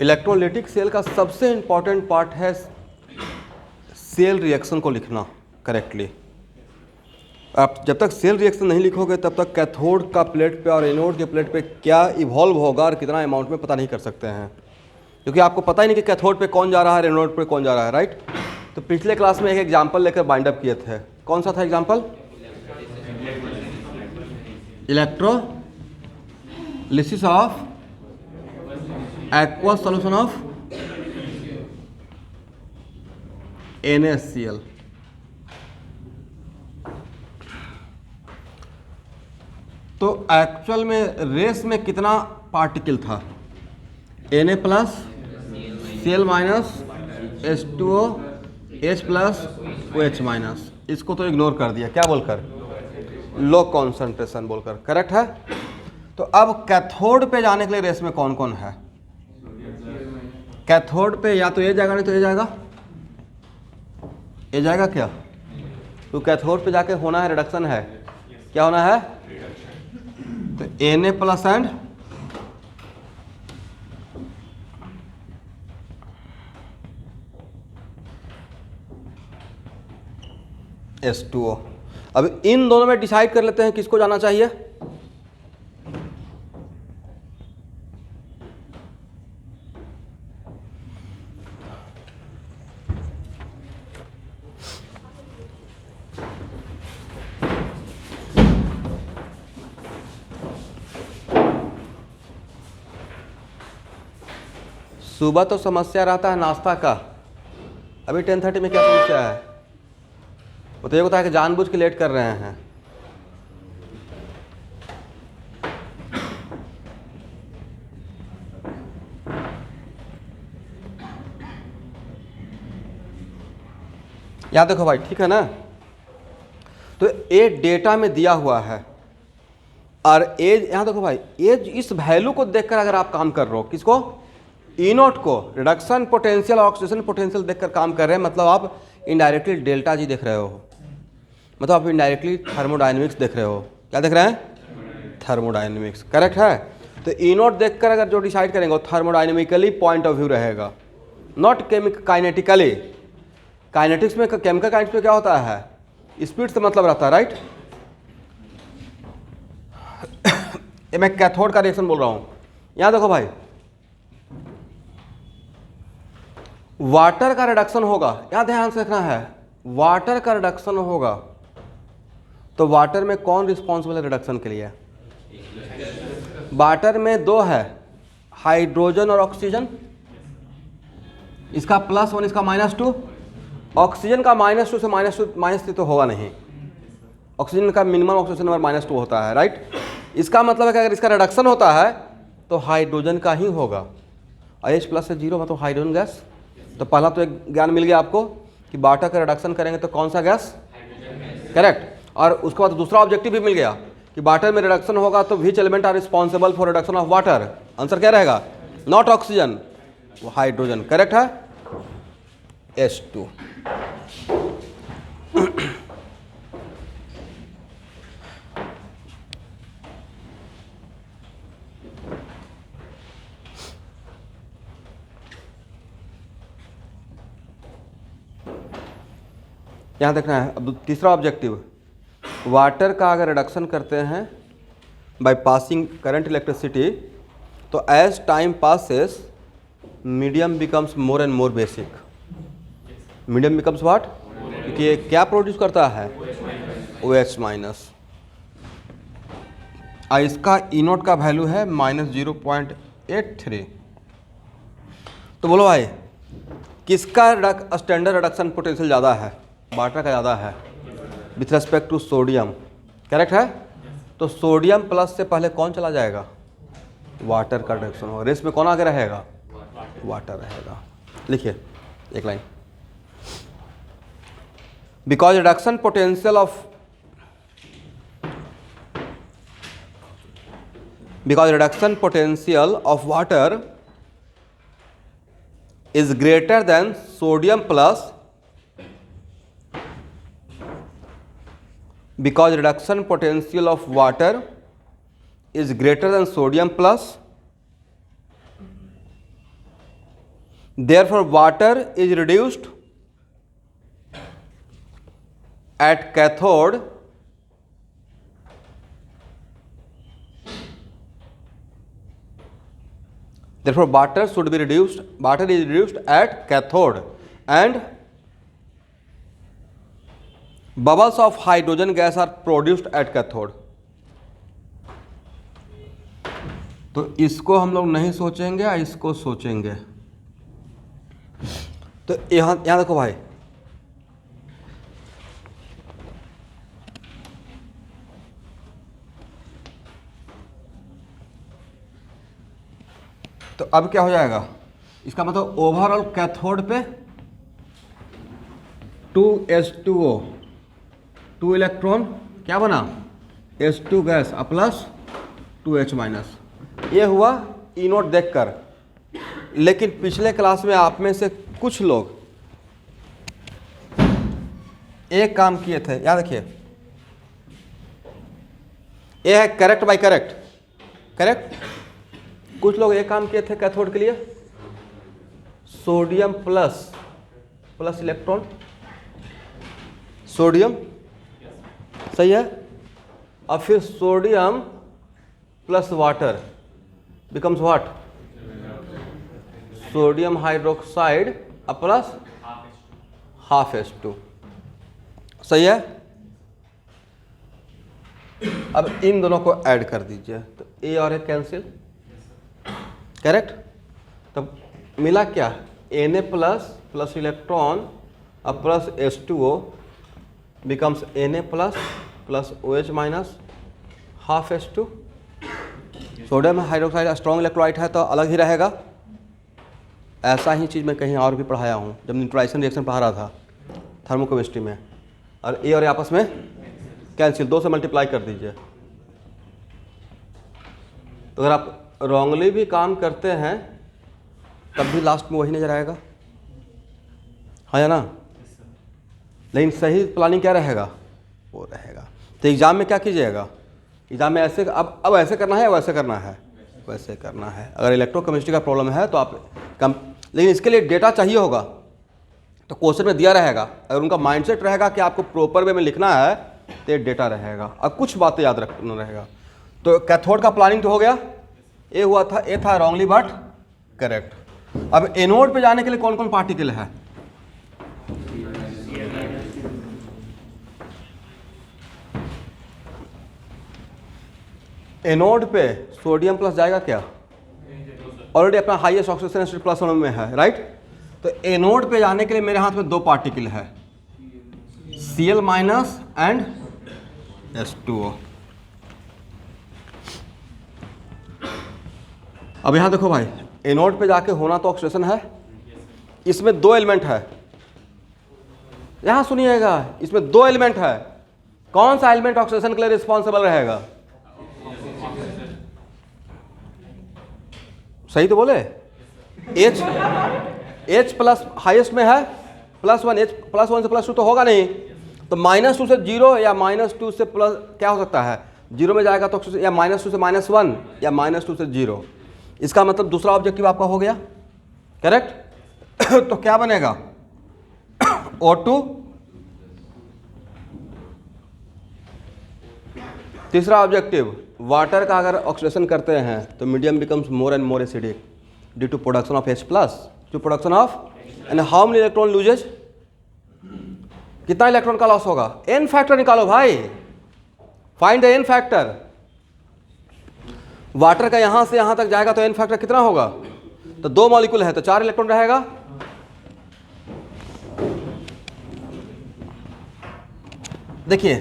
Electrolytic cell का सबसे important part है सेल रिएक्शन को लिखना करेक्टली। आप जब तक सेल रिएक्शन नहीं लिखोगे तब तक कैथोड का प्लेट पे और एनोड के प्लेट पे क्या इवॉल्व होगा और कितना अमाउंट में पता नहीं कर सकते हैं, क्योंकि आपको पता ही नहीं कि कैथोड पे कौन जा रहा है, एनोड पे कौन जा रहा है, राइट। तो पिछले क्लास में एक एग्जाम्पल लेकर बाइंड अप किए थे। कौन सा था example? Electrolysis of aqua solution of NaCl। तो एक्चुअल में रेस में कितना पार्टिकल था? Na plus Cl minus H2O H plus OH minus. इसको तो इग्नोर कर दिया, क्या बोलकर? लो कॉन्सेंट्रेशन बोलकर, करेक्ट है। तो अब कैथोड पे जाने के लिए रेस में कौन कौन है? कैथोड पे या तो ये जाएगा नहीं तो ये जाएगा। ये जाएगा क्या? तो कैथोड पे जाके होना है रिडक्शन है, क्या होना है? तो Na प्लस एंड H2O। अब इन दोनों में डिसाइड कर लेते हैं किसको जाना चाहिए। सुबह तो समस्या रहता है नाश्ता का, अभी 10:30 में क्या समस्या है? वो तो ये होता है कि जानबूझ के लेट कर रहे हैं। याद देखो भाई, ठीक है ना। तो ए डेटा में दिया हुआ है और एज, यहाँ देखो भाई, एज इस वैल्यू को देखकर अगर आप काम कर रहे हो, किसको? ई नोट को, रिडक्शन पोटेंशियल और ऑक्सीडेशन पोटेंशियल देखकर काम कर रहे हैं, मतलब आप इनडायरेक्टली डेल्टा जी देख रहे हो, मतलब आप इनडायरेक्टली थर्मोडायनेमिक्स देख रहे हो। क्या देख रहे हैं? थर्मोडायनेमिक्स, करेक्ट है। तो ई नोट देखकर अगर जो डिसाइड करेंगे वो थर्मोडायनेमिकली पॉइंट ऑफ व्यू रहेगा, नॉट काइनेटिकली। काइनेटिक्स में, केमिकल काइनेटिक्स में क्या होता है? स्पीड से मतलब रहता है, राइट। ये मैं कैथोड का रिएक्शन बोल रहा हूं। यहां देखो भाई, वाटर का रिडक्शन होगा, यहां ध्यान से रखना है, वाटर का रिडक्शन होगा तो वाटर में कौन रिस्पॉन्सिबल है रिडक्शन के लिए? वाटर में दो है, हाइड्रोजन और ऑक्सीजन। इसका +1, इसका -2। ऑक्सीजन का -2 से -3 तो होगा नहीं, ऑक्सीजन का मिनिमम ऑक्सीजन नंबर -2 होता है, राइट। इसका मतलब है कि अगर इसका रिडक्शन होता है तो हाइड्रोजन का ही होगा, और H+ से 0 मतलब हाइड्रोजन गैस। तो पहला तो एक ज्ञान मिल गया आपको कि वाटर का रिडक्शन करेंगे तो कौन सा गैस? करेक्ट। और उसके बाद दूसरा ऑब्जेक्टिव भी मिल गया कि वाटर में रिडक्शन होगा तो which element are responsible for reduction of water? Answer क्या रहेगा? नॉट ऑक्सीजन, वो हाइड्रोजन, करेक्ट है, H2। यहाँ देखना है अब तीसरा ऑब्जेक्टिव, वाटर का अगर रिडक्शन करते हैं बाय पासिंग करंट इलेक्ट्रिसिटी तो as time passes medium becomes more and more basic. Medium becomes what? क्योंकि ये क्या प्रोड्यूस करता है? OH minus. और इसका ई नोट का वैल्यू है -0.83। तो बोलो भाई, किसका स्टैंडर्ड रिडक्शन पोटेंशियल ज़्यादा है? वाटर का ज़्यादा है with respect to sodium, correct है। तो सोडियम प्लस से पहले कौन चला जाएगा? वाटर का रिडक्शन होगा। रेस में कौन आगे रहेगा? वाटर रहेगा। लिखिए एक line, because reduction potential of water is greater than sodium plus, because reduction potential of water is greater than sodium plus Therefore, water is reduced at cathode Therefore, water is reduced at cathode and bubbles of hydrogen gas are produced at cathode. तो इसको हम लोग नहीं सोचेंगे या इसको सोचेंगे. तो यहाँ देखो भाई, तो अब क्या हो जाएगा, इसका मतलब ओवरऑल कैथोड पे 2H2O 2 इलेक्ट्रॉन क्या बना, H2 gas plus 2H minus. ये हुआ ई नोट देखकर. लेकिन पिछले क्लास में आप में से कुछ लोग एक काम किए थे, याद रखिए. ये है करेक्ट बाय करेक्ट. कुछ लोग एक काम किए थे कैथोड के लिए, सोडियम प्लस इलेक्ट्रॉन, सोडियम सही है. अब फिर sodium plus water becomes what, sodium hydroxide plus half H2. सही है. अब इन दोनों को ऐड कर दीजिए तो ए और ए कैंसिल. करेक्ट. तब मिला क्या, Na plus electron plus H2O becomes Na plus OH minus half H2. Sodium hydroxide strong electrolyte है तो अलग ही रहेगा. ऐसा ही चीज़ मैं कहीं और भी पढ़ाया हूँ जब न्यूट्राइजेशन रिएक्शन पढ़ा रहा था थर्मोकेमिस्ट्री में. और ए और आपस में कैंसिल, 2 से मल्टीप्लाई कर दीजिए. तो अगर आप रॉन्गली भी काम करते हैं तब भी लास्ट में वही नजर आएगा, है ना. लेकिन सही प्लानिंग क्या रहेगा, वो रहेगा. तो एग्जाम में क्या कीजिएगा, एग्जाम में ऐसे अब ऐसे करना है, वैसे करना है, वैसे करना है. अगर इलेक्ट्रोकेमिस्ट्री का प्रॉब्लम है तो आप कम, लेकिन इसके लिए डेटा चाहिए होगा तो क्वेश्चन में दिया रहेगा. अगर उनका माइंडसेट रहेगा कि आपको प्रॉपर वे में लिखना है तो डेटा रहेगा और कुछ बातें याद रखना रहेगा. तो कैथोड का प्लानिंग तो हो गया. ए हुआ था, ए था रॉन्गली बट करेक्ट. अब एनोड पे जाने के लिए कौन कौन पार्टिकल है, एनोड पे सोडियम प्लस जाएगा क्या, ऑलरेडी अपना हाईएस्ट ऑक्सीजन स्टेट +1 में है, राइट. तो एनोड पे जाने के लिए मेरे हाथ में 2 पार्टिकल है, Cl माइनस एंड H2O. अब यहां देखो भाई, एनोड पे जाके होना तो ऑक्सीडेशन है. इसमें 2 एलिमेंट है, यहां सुनिएगा, इसमें 2 एलिमेंट है. कौन सा एलिमेंट ऑक्सीडेशन के लिए रिस्पॉन्सिबल रहेगा, सही तो बोले. H प्लस हाईएस्ट में है +1, H +1 से +2 तो होगा नहीं. तो -2 से 0 या -2 से प्लस क्या हो सकता है, 0 में जाएगा तो या -2 से -1 या -2 से 0. इसका मतलब दूसरा ऑब्जेक्टिव आपका हो गया. करेक्ट. तो क्या बनेगा, O2. तीसरा ऑब्जेक्टिव, वाटर का अगर ऑक्सीडेशन करते हैं तो medium becomes more and more acidic due to production of H plus to production of, and how many electron loses, कितना इलेक्ट्रॉन का लॉस होगा. एन फैक्टर निकालो भाई, find the N factor. Water का यहां से यहां तक जाएगा तो एन फैक्टर कितना होगा, तो 2 मॉलिक्यूल है तो 4 इलेक्ट्रॉन रहेगा. देखिए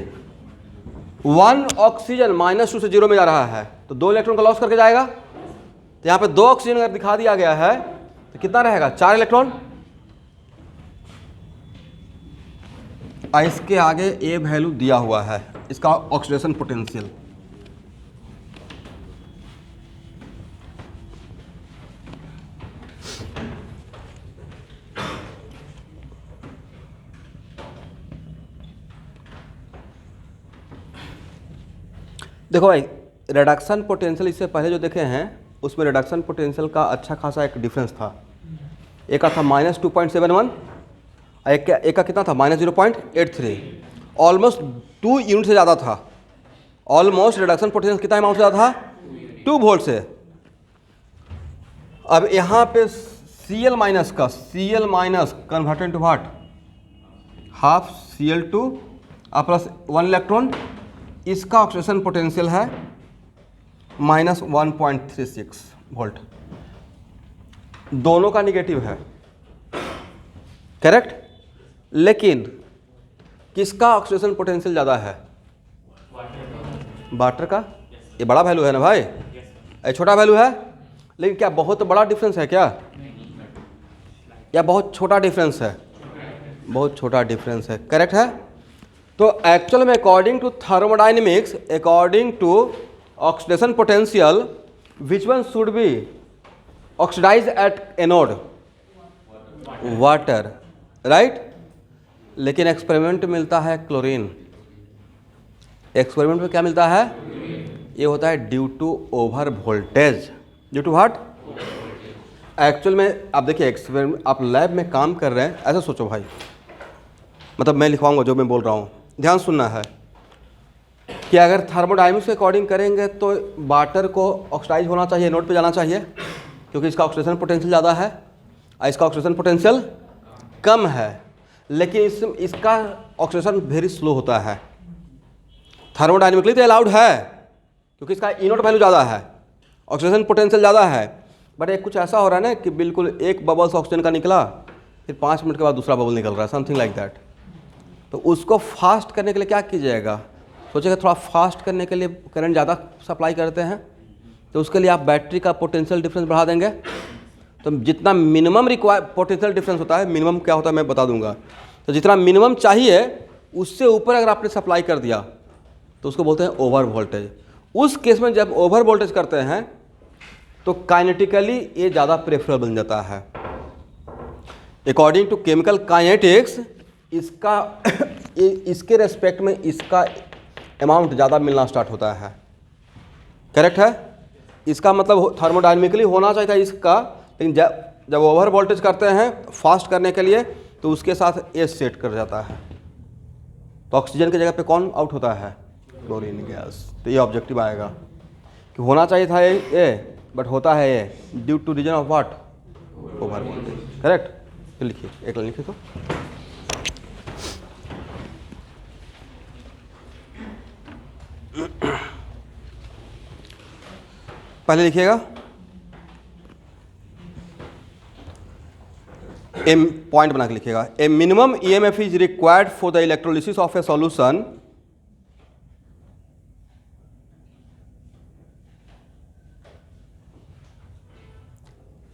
1 ऑक्सीजन -2 से 0 में जा रहा है तो 2 इलेक्ट्रॉन का लॉस करके जाएगा. तो यहां पे 2 ऑक्सीजन अगर दिखा दिया गया है तो कितना रहेगा, 4 इलेक्ट्रॉन. इसके आगे ए वैल्यू दिया हुआ है, इसका ऑक्सीडेशन पोटेंशियल. देखो भाई, रिडक्शन पोटेंशियल इससे पहले जो देखे हैं उसमें रिडक्शन पोटेंशियल का अच्छा खासा एक डिफरेंस था. एक का था -2.71, एक का कितना था -0.83, ऑलमोस्ट 2 यूनिट से ज़्यादा था। ऑलमोस्ट रिडक्शन पोटेंशियल कितना अमाउंट से ज़्यादा था 2 वोल्ट से। अब यहाँ पे Cl माइनस का Cl minus converted to what, half Cl2 plus 1 electron, इसका ऑक्सीडेशन पोटेंशियल है -1.36 वोल्ट। दोनों का निगेटिव है, करेक्ट। लेकिन किसका ऑक्सीडेशन पोटेंशियल ज़्यादा है? वाटर का। ये बड़ा वैल्यू है ना भाई, ये छोटा वैल्यू है। लेकिन क्या बहुत बड़ा डिफरेंस है क्या, या बहुत छोटा डिफरेंस है? बहुत छोटा डिफरेंस है, करेक्ट है। तो एक्चुअल में according to thermodynamics, according to oxidation potential, which one should be oxidize at anode? Water, right. लेकिन एक्सपेरिमेंट मिलता है क्लोरीन। एक्सपेरिमेंट में क्या मिलता है? ये होता है due to over voltage. Due to what? Actual में आप देखिए, एक्सपेरिमेंट आप लैब में काम कर रहे हैं, ऐसा सोचो भाई, मतलब मैं लिखवाऊंगा जो मैं बोल रहा हूँ, ध्यान सुनना है कि अगर थर्मोडायनेमिक्स के अकॉर्डिंग करेंगे तो वाटर को ऑक्सीडाइज होना चाहिए, नोड पे जाना चाहिए, क्योंकि इसका ऑक्सीडेशन पोटेंशियल ज़्यादा है और इसका ऑक्सीडेशन पोटेंशियल कम है। लेकिन इसका ऑक्सीडेशन वेरी स्लो होता है। थर्मोडायनेमिकली तो अलाउड है क्योंकि इसका ई नोट वैल्यू ज़्यादा है, ऑक्सीडेशन पोटेंशियल ज़्यादा है। बट एक कुछ ऐसा हो रहा है ना कि बिल्कुल एक बबल्स ऑक्सीजन का निकला, फिर 5 मिनट के बाद दूसरा बबल निकल रहा है, समथिंग लाइक दैट। तो उसको फास्ट करने के लिए क्या कीजिएगा? सोचिएगा थोड़ा फास्ट करने के लिए करंट ज़्यादा सप्लाई करते हैं, तो उसके लिए आप बैटरी का पोटेंशियल डिफरेंस बढ़ा देंगे। तो जितना मिनिमम पोटेंशियल डिफरेंस होता है, मिनिमम क्या होता है मैं बता दूंगा। तो जितना मिनिमम चाहिए उससे ऊपर अगर आपने सप्लाई कर दिया तो उसको बोलते हैं ओवर वोल्टेज। उस केस में जब ओवर वोल्टेज करते हैं तो काइनेटिकली ये ज़्यादा प्रेफरेबल बन जाता है। अकॉर्डिंग टू केमिकल काइनेटिक्स इसका इसके रेस्पेक्ट में इसका अमाउंट ज़्यादा मिलना स्टार्ट होता है, करेक्ट है। इसका मतलब थर्मोडायनेमिकली होना चाहिए था इसका, लेकिन जब ओवर वोल्टेज करते हैं फास्ट करने के लिए तो उसके साथ ए सेट कर जाता है। तो ऑक्सीजन की जगह पे कौन आउट होता है? Chlorine gas. तो ये ऑब्जेक्टिव आएगा कि होना चाहिए था ए, बट होता है a due to reason of what? Over voltage, correct. तो लिखिए, एक लाइन लिखिए तो पहले लिखिएगा, एम पॉइंट बना के लिखिएगा। ए minimum EMF is required for the electrolysis of A solution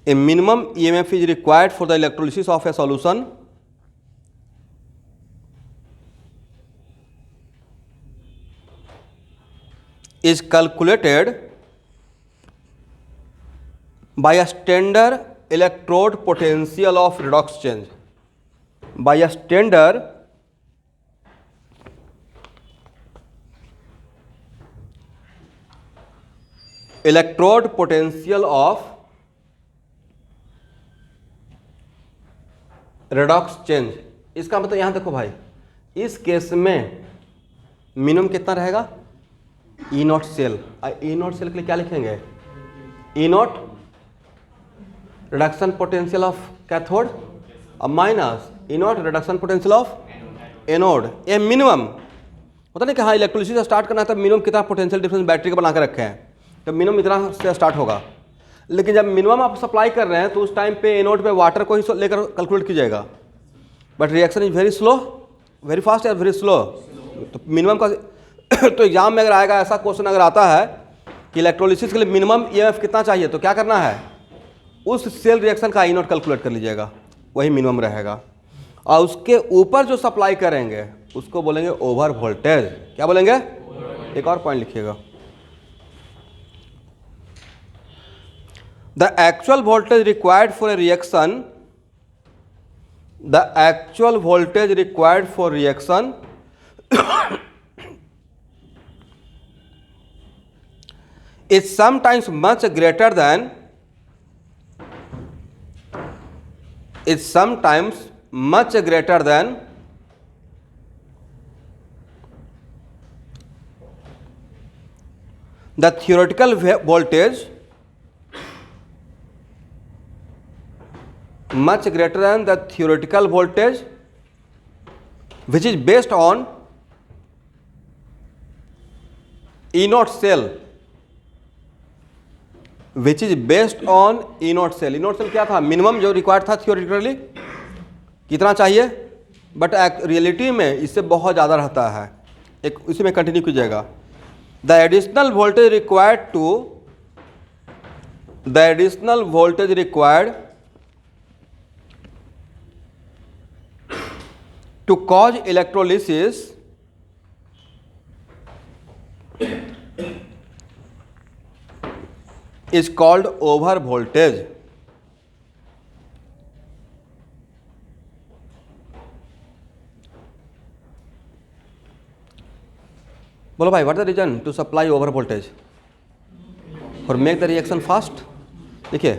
A minimum EMF is required for the electrolysis of a solution is calculated by a standard electrode potential of redox change. By a standard electrode potential of redox change. इसका मतलब यहाँ देखो भाई, इस case में minimum कितना रहेगा? E naught cell. E naught cell के लिए क्या लिखेंगे? E naught reduction potential of cathode और minus E naught reduction potential of anode. ये मिनिमम होता नहीं कि हाँ इलेक्ट्रोलिसिस स्टार्ट करना है तो मिनिमम कितना पोटेंशियल डिफरेंस बैटरी का बना के रखे हैं, तो मिनिमम इतना से स्टार्ट होगा। लेकिन जब मिनिमम आप सप्लाई कर रहे हैं तो उस टाइम पे एनोड पे वाटर को ही लेकर कैलकुलेट कीजिएगा। But reaction is very slow, very fast या वेरी स्लो। तो मिनिमम का तो एग्जाम में अगर आएगा ऐसा क्वेश्चन अगर आता है कि इलेक्ट्रोलिसिस के लिए मिनिमम ईएमएफ कितना चाहिए, तो क्या करना है? उस सेल रिएक्शन का आई नॉट कैलकुलेट कर लीजिएगा, वही मिनिमम रहेगा। और उसके ऊपर जो सप्लाई करेंगे उसको बोलेंगे ओवर वोल्टेज। क्या बोलेंगे? एक और पॉइंट लिखिएगा, the actual voltage required for a reaction, the actual voltage required for reaction is sometimes much greater than is sometimes much greater than the theoretical voltage, much greater than the theoretical voltage which is based on E naught cell, which is based on E naught cell. E naught cell क्या था? Minimum जो required था theoretically कितना चाहिए, but reality में इससे बहुत ज़्यादा रहता है. एक इसी में कंटिन्यू कीजिएगा. The additional voltage required to cause electrolysis is called over voltage. बोलो भाई, what is the reason to supply over voltage or make the reaction fast? देखिए,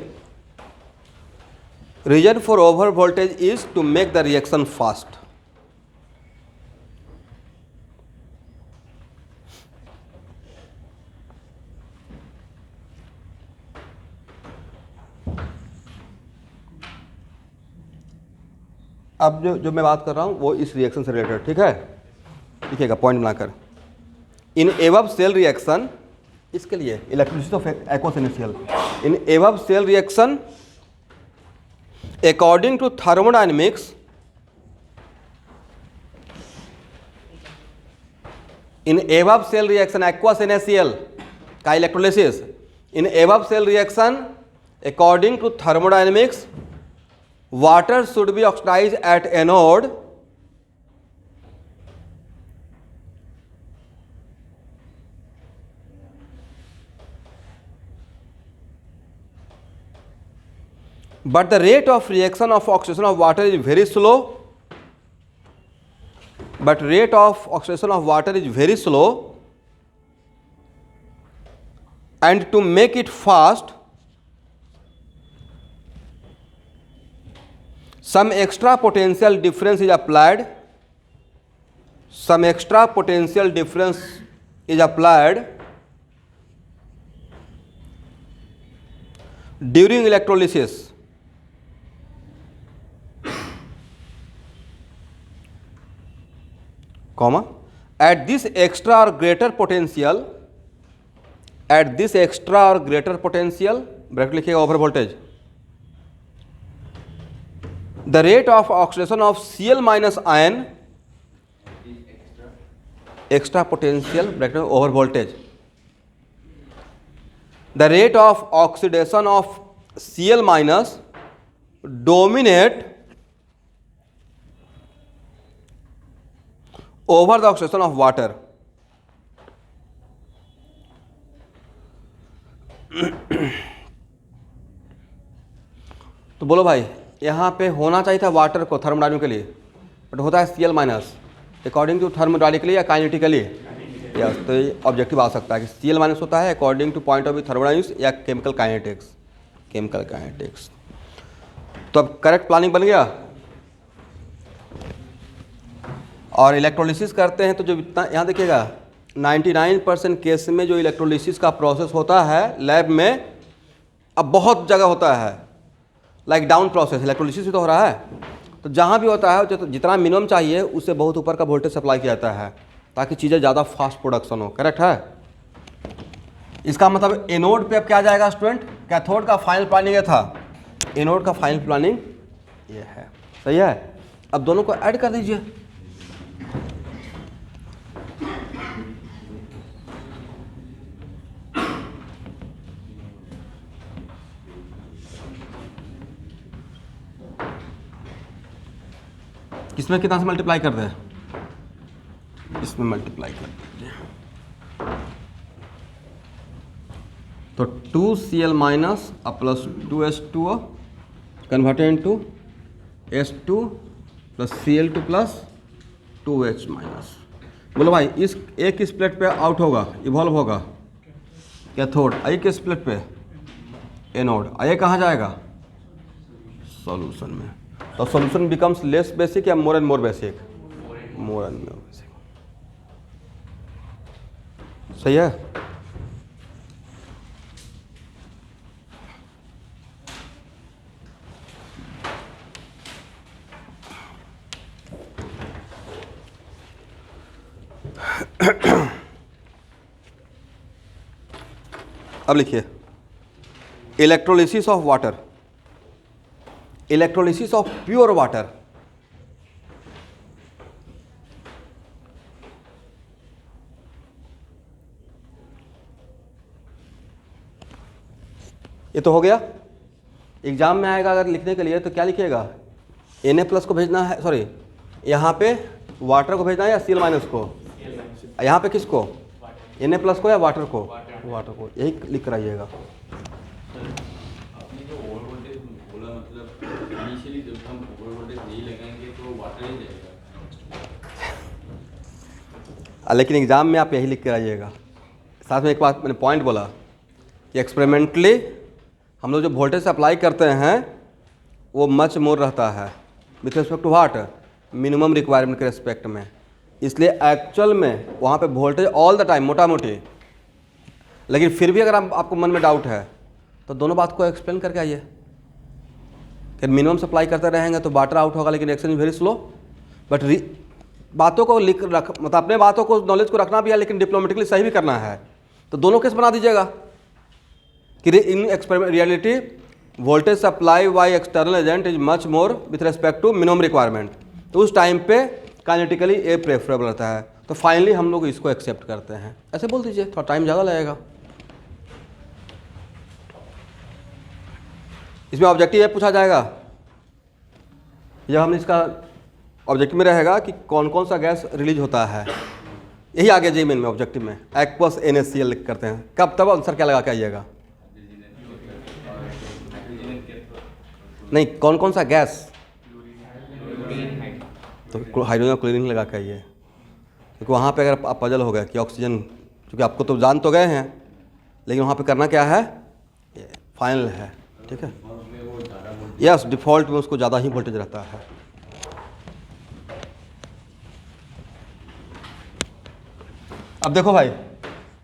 reason for over voltage is to make the reaction fast. अब जो मैं बात कर रहा हूँ वो इस रिएक्शन से रिलेटेड, ठीक है. लिखिएगा पॉइंट बनाकर. इन एबव सेल रिएक्शन, इसके लिए electrolysis of aqueous initial. In above cell reaction according to thermodynamics, in above cell reaction aqueous initial का electrolysis, in above cell reaction according to thermodynamics water should be oxidized at anode but the rate of reaction of oxidation of water is very slow, and to make it fast some extra potential difference is applied, during electrolysis. Comma, at this extra or greater potential, bracket लिखिएगा, over voltage, the rate of oxidation of Cl minus ion, extra potential bracket over voltage, the rate of oxidation of Cl minus dominate over the oxidation of water. तो बोलो भाई, यहाँ पे होना चाहिए था water को थर्मोडायनामिक के लिए, बट होता है Cl minus according to thermodynamically या काइनेटिकली. यस, तो ये ऑब्जेक्टिव आ सकता है कि Cl माइनस होता है according two point of view thermodynamics या केमिकल काइनेटिक्स. तो अब करेक्ट प्लानिंग बन गया. और इलेक्ट्रोलिसिस करते हैं तो जो इतना यहाँ देखिएगा 99% केस में जो इलेक्ट्रोलिसिस का प्रोसेस होता है लैब में, अब बहुत जगह होता है लाइक डाउन प्रोसेस, इलेक्ट्रोलिसिस भी तो हो रहा है. तो जहाँ भी होता है जो जितना मिनिमम चाहिए उससे बहुत ऊपर का वोल्टेज सप्लाई किया जाता है ताकि चीज़ें ज़्यादा फास्ट प्रोडक्शन हो. करेक्ट है. इसका मतलब एनोड पे अब क्या जाएगा स्टूडेंट, कैथोड का फाइनल प्लानिंग ये था, एनोड का फाइनल प्लानिंग ये है. सही है. अब दोनों को ऐड कर दीजिए. इसमें कितना से मल्टीप्लाई कर दें, इसमें मल्टीप्लाई कर दीजिए. तो 2Cl minus plus 2H2O converted into H2 plus Cl2 plus 2H minus. बोलो भाई, इस एक किस प्लेट पे आउट होगा, इवॉल्व होगा कैथोड, आई किस प्लेट पे एनोड, आई कहाँ जाएगा सॉल्यूशन में. तो सॉल्यूशन बिकम्स लेस बेसिक या मोर and more basic? More and more basic. सही है। अब लिखिए electrolysis of water, electrolysis of pure water. ये तो हो गया। एग्जाम में आएगा अगर लिखने के लिए तो क्या लिखिएगा? Na+ को भेजना है, सॉरी यहाँ पे वाटर को भेजना है या Cl- को? यहाँ पे किसको? Na+ को या वाटर को? वाटर को। यही लिख कर आइएगा। आपने जो ओवर वोल्टेज बोला, मतलब इनिशियली जब हम ओवर वोल्टेज नहीं लगाएंगे तो वाटर ही जाएगा। लेकिन एग्जाम में आप यही लिख कर आइएगा। साथ में एक बात मैंने पॉइंट बोला कि एक्सपेरिमेंटली हम लोग जो वोल्टेज अप्लाई करते हैं वो मच मोर रहता है with respect to what? Minimum requirement के रिस्पेक्ट में। इसलिए एक्चुअल में वहाँ पे वोल्टेज ऑल द टाइम मोटा मोटी, लेकिन फिर भी अगर आपको मन में डाउट है तो दोनों बात को एक्सप्लेन करके आइए कि मिनिमम सप्लाई करते रहेंगे तो वाटर आउट होगा लेकिन reaction is very slow. But बातों को लिख रख, मतलब अपने बातों को, नॉलेज को रखना भी है लेकिन डिप्लोमेटिकली सही भी करना है। तो दोनों केस बना दीजिएगा कि in experiment reality voltage supply by external agent is much more with respect to minimum requirement. तो उस टाइम पे काइनेटिकली ए प्रेफरेबल रहता है। तो फाइनली हम लोग इसको एक्सेप्ट करते हैं, ऐसे बोल दीजिए, थोड़ा टाइम ज़्यादा लगेगा। इसमें ऑब्जेक्टिव ये पूछा जाएगा, जब हम इसका ऑब्जेक्टिव में रहेगा कि कौन कौन सा गैस रिलीज होता है, यही आगे जी में ऑब्जेक्टिव में एक्वस NaCl लिख करते हैं। कब तब आंसर क्या लगा के आइएगा? नहीं, कौन कौन सा गैस, तो हाइड्रोजन क्लोरीन लगा के आइए, क्योंकि वहाँ पे अगर आप पजल हो गए कि ऑक्सीजन, क्योंकि आपको तो जान तो गए हैं लेकिन वहाँ पे करना क्या है, ये फाइनल है। ठीक है, यस, डिफ़ॉल्ट में उसको ज़्यादा ही वोल्टेज रहता है। अब देखो भाई,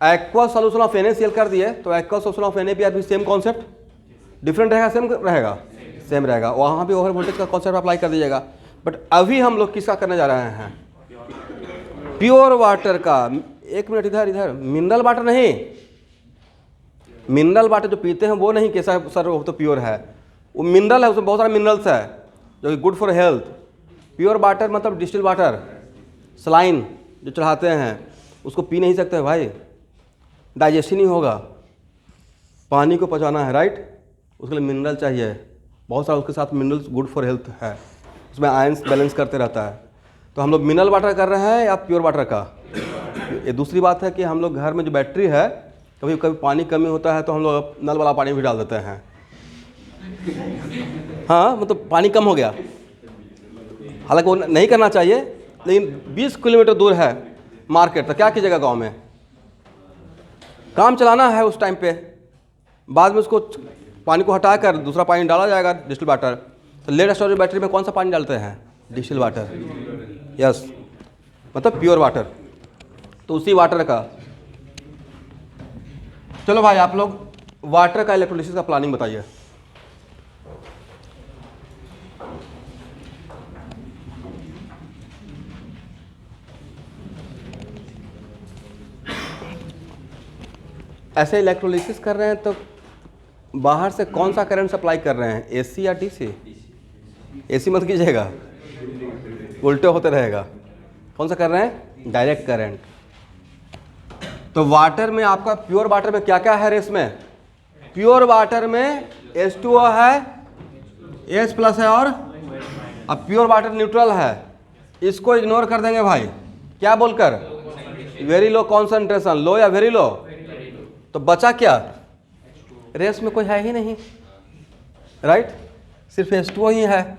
एक्वा सॉल्यूशन ऑफ NaCl कर दिए तो एक्वा सॉल्यूशन ऑफ Na भी सेम कॉन्सेप्ट, डिफरेंट रहेगा सेम रहेगा? सेम रहेगा। वहाँ भी ओवर वोल्टेज का कॉन्सेप्ट अप्लाई कर दीजिएगा। बट अभी हम लोग किसका करने जा रहे हैं? प्योर वाटर का। एक मिनट, इधर इधर, मिनरल वाटर नहीं, मिनरल वाटर जो पीते हैं वो नहीं कैसा सर वो तो प्योर है, वो मिनरल है, उसमें बहुत सारे मिनरल्स है जो कि good for health. Pure water मतलब डिस्टिल वाटर, सलाइन जो चढ़ाते हैं उसको पी नहीं सकते भाई, डाइजेशन नहीं होगा, पानी को पचाना है, राइट? उसके लिए मिनरल चाहिए बहुत सारा, उसके साथ मिनरल्स गुड फॉर हेल्थ है, उसमें आयंस बैलेंस करते रहता है। तो हम लोग मिनरल वाटर कर रहे हैं या प्योर वाटर का? ये दूसरी बात है कि हम लोग घर में जो बैटरी है, कभी कभी पानी कमी होता है तो हम लोग नल वाला पानी भी डाल देते हैं। हाँ, मतलब पानी कम हो गया, हालांकि वो नहीं करना चाहिए, लेकिन 20 किलोमीटर दूर है मार्केट, तो क्या कीजिएगा? गांव में काम चलाना है उस टाइम पे, बाद में उसको पानी को हटाकर दूसरा पानी डाला जाएगा, डिस्टिल वाटर। तो लेड स्टोरेज बैटरी में कौन सा पानी डालते हैं? डिस्टिल वाटर, यस, मतलब प्योर वाटर। तो उसी वाटर का, चलो भाई आप लोग वाटर का इलेक्ट्रोलिसिस का प्लानिंग बताइए। ऐसे इलेक्ट्रोलिसिस कर रहे हैं तो बाहर से कौन सा करंट सप्लाई कर रहे हैं, AC या DC? AC मत कीजिएगा, उल्टे होते रहेगा। कौन सा कर रहे हैं? Direct current. तो वाटर में आपका, प्योर वाटर में क्या क्या है रेस में? प्योर वाटर में H2O है, H+ है, और अब प्योर वाटर न्यूट्रल है, इसको इग्नोर कर देंगे भाई, क्या बोलकर? वेरी लो कॉन्सेंट्रेशन, लो या वेरी लो। तो बचा क्या? रेस में कोई है ही नहीं, राइट? सिर्फ H2O ही है।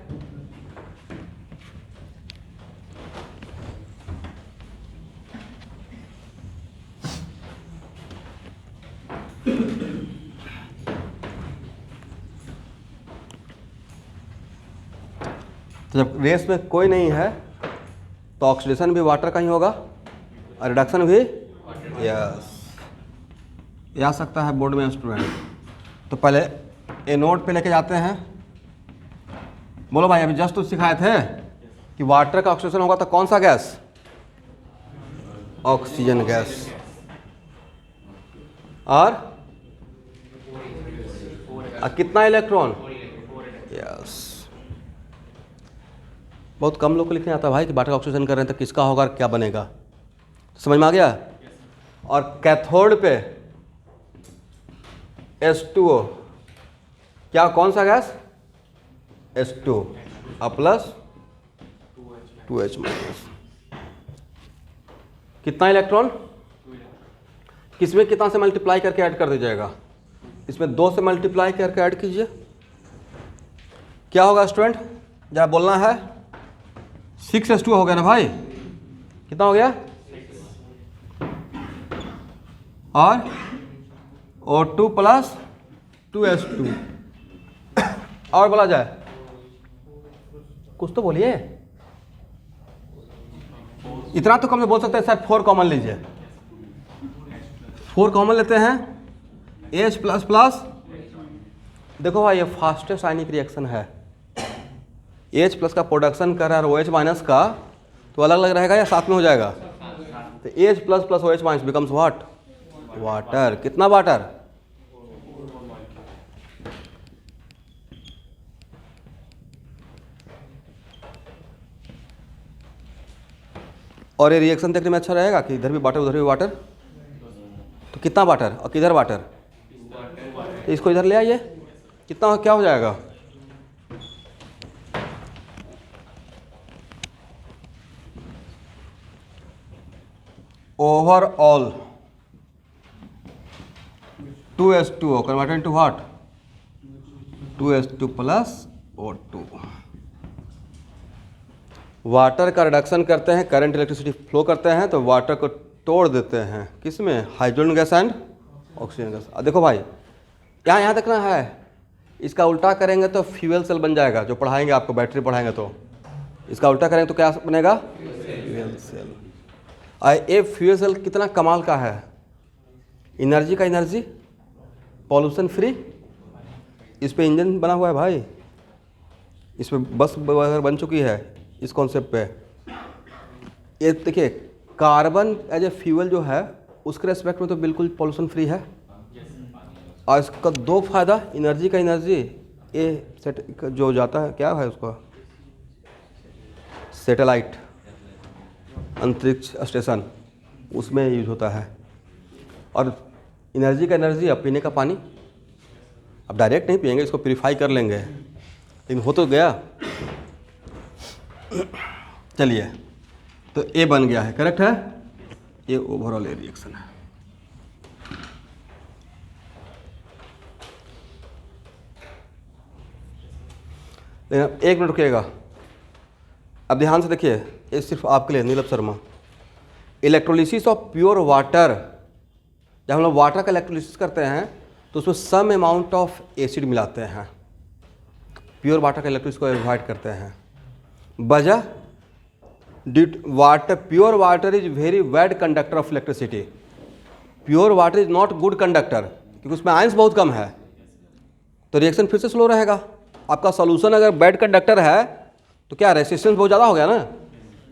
तो जब रेस में कोई नहीं है तो ऑक्सीडेशन भी वाटर का ही होगा और रिडक्शन भी यस। ये आ सकता है बोर्ड में स्टूडेंट। तो पहले ए नोट पे लेके जाते हैं। बोलो भाई, अभी जस्ट तो सिखाए थे कि वाटर का ऑक्सीडेशन होगा तो कौन सा गैस? Oxygen gas. और कितना इलेक्ट्रॉन? यस। बहुत कम लोग को लिखने आता है भाई कि वाटर का ऑक्सीजन कर रहे हैं तो किसका होगा और क्या बनेगा। समझ में आ गया? और कैथोड पे H2O, क्या कौन सा gas? H2 plus 2H minus. कितना इलेक्ट्रॉन? किसमें कितना से मल्टीप्लाई करके ऐड कर दीजिएगा? इसमें 2 से मल्टीप्लाई करके ऐड कीजिए। क्या होगा स्टूडेंट? जरा बोलना है। 6H2 हो गया ना भाई? कितना हो गया? और O2 प्लस 2H2। और बोला जाए कुछ तो बोलिए। इतना तो कम से बोल सकते हैं सर। 4 कॉमन लीजिए। 4 कॉमन लेते हैं। H प्लस प्लस, देखो भाई ये फास्टेस्ट आयनिक रिएक्शन है। H प्लस का प्रोडक्शन कर रहा है और OH माइनस का तो अलग अलग रहेगा या साथ में हो जाएगा? तो H plus plus OH minus becomes what? Water. कितना वाटर? और ये रिएक्शन देखने में अच्छा रहेगा कि इधर भी वाटर उधर भी वाटर। तो कितना वाटर और किधर वाटर? तो इसको इधर ले आइए। कितना क्या हो जाएगा? Overall 2H2O converted to what? 2H2 plus O2। Water का रिडक्शन करते हैं, करंट इलेक्ट्रिसिटी फ्लो करते हैं तो वाटर को तोड़ देते हैं। किस में? Hydrogen gas and oxygen gas. देखो भाई यहाँ देखना है। इसका उल्टा करेंगे तो फ्यूल सेल बन जाएगा। जो पढ़ाएंगे आपको बैटरी पढ़ाएंगे तो इसका उल्टा करेंगे तो क्या बनेगा? Fuel cell. ये फ्यूल सेल कितना कमाल का है। एनर्जी का एनर्जी, पॉल्यूशन फ्री। इस पे इंजन बना हुआ है भाई। इस पे बस बन चुकी है इस कॉन्सेप्ट पे। ये देखिए कार्बन एज ए फ्यूल जो है उसके रेस्पेक्ट में तो बिल्कुल पॉल्यूशन फ्री है। और इसका 2 फायदा, एनर्जी का एनर्जी, ये सेट जो जाता है क्या है उसका? सैटेलाइट अंतरिक्ष स्टेशन, उसमें यूज होता है। और एनर्जी का एनर्जी, अब पीने का पानी अब डायरेक्ट नहीं पिएंगे, इसको प्यूरिफाई कर लेंगे। लेकिन हो तो गया। चलिए तो ए बन गया है, करेक्ट है। ये ओवरऑल ए रिएक्शन है। एक मिनट रुकिएगा। अब ध्यान से देखिए, ये सिर्फ आपके लिए, Neelam Sharma. Electrolysis of pure water, जब हम लोग वाटर का इलेक्ट्रोलिसिस करते हैं तो उसमें सम अमाउंट ऑफ एसिड मिलाते हैं। प्योर वाटर का इलेक्ट्रोलिसिस को अवॉइड करते हैं। वजह water, pure water is very bad conductor of electricity. Pure water is not good conductor, क्योंकि उसमें आयंस बहुत कम है तो रिएक्शन फिर से स्लो रहेगा। आपका सॉल्यूशन अगर बैड कंडक्टर है तो क्या रेसिस्टेंस बहुत ज़्यादा हो गया ना,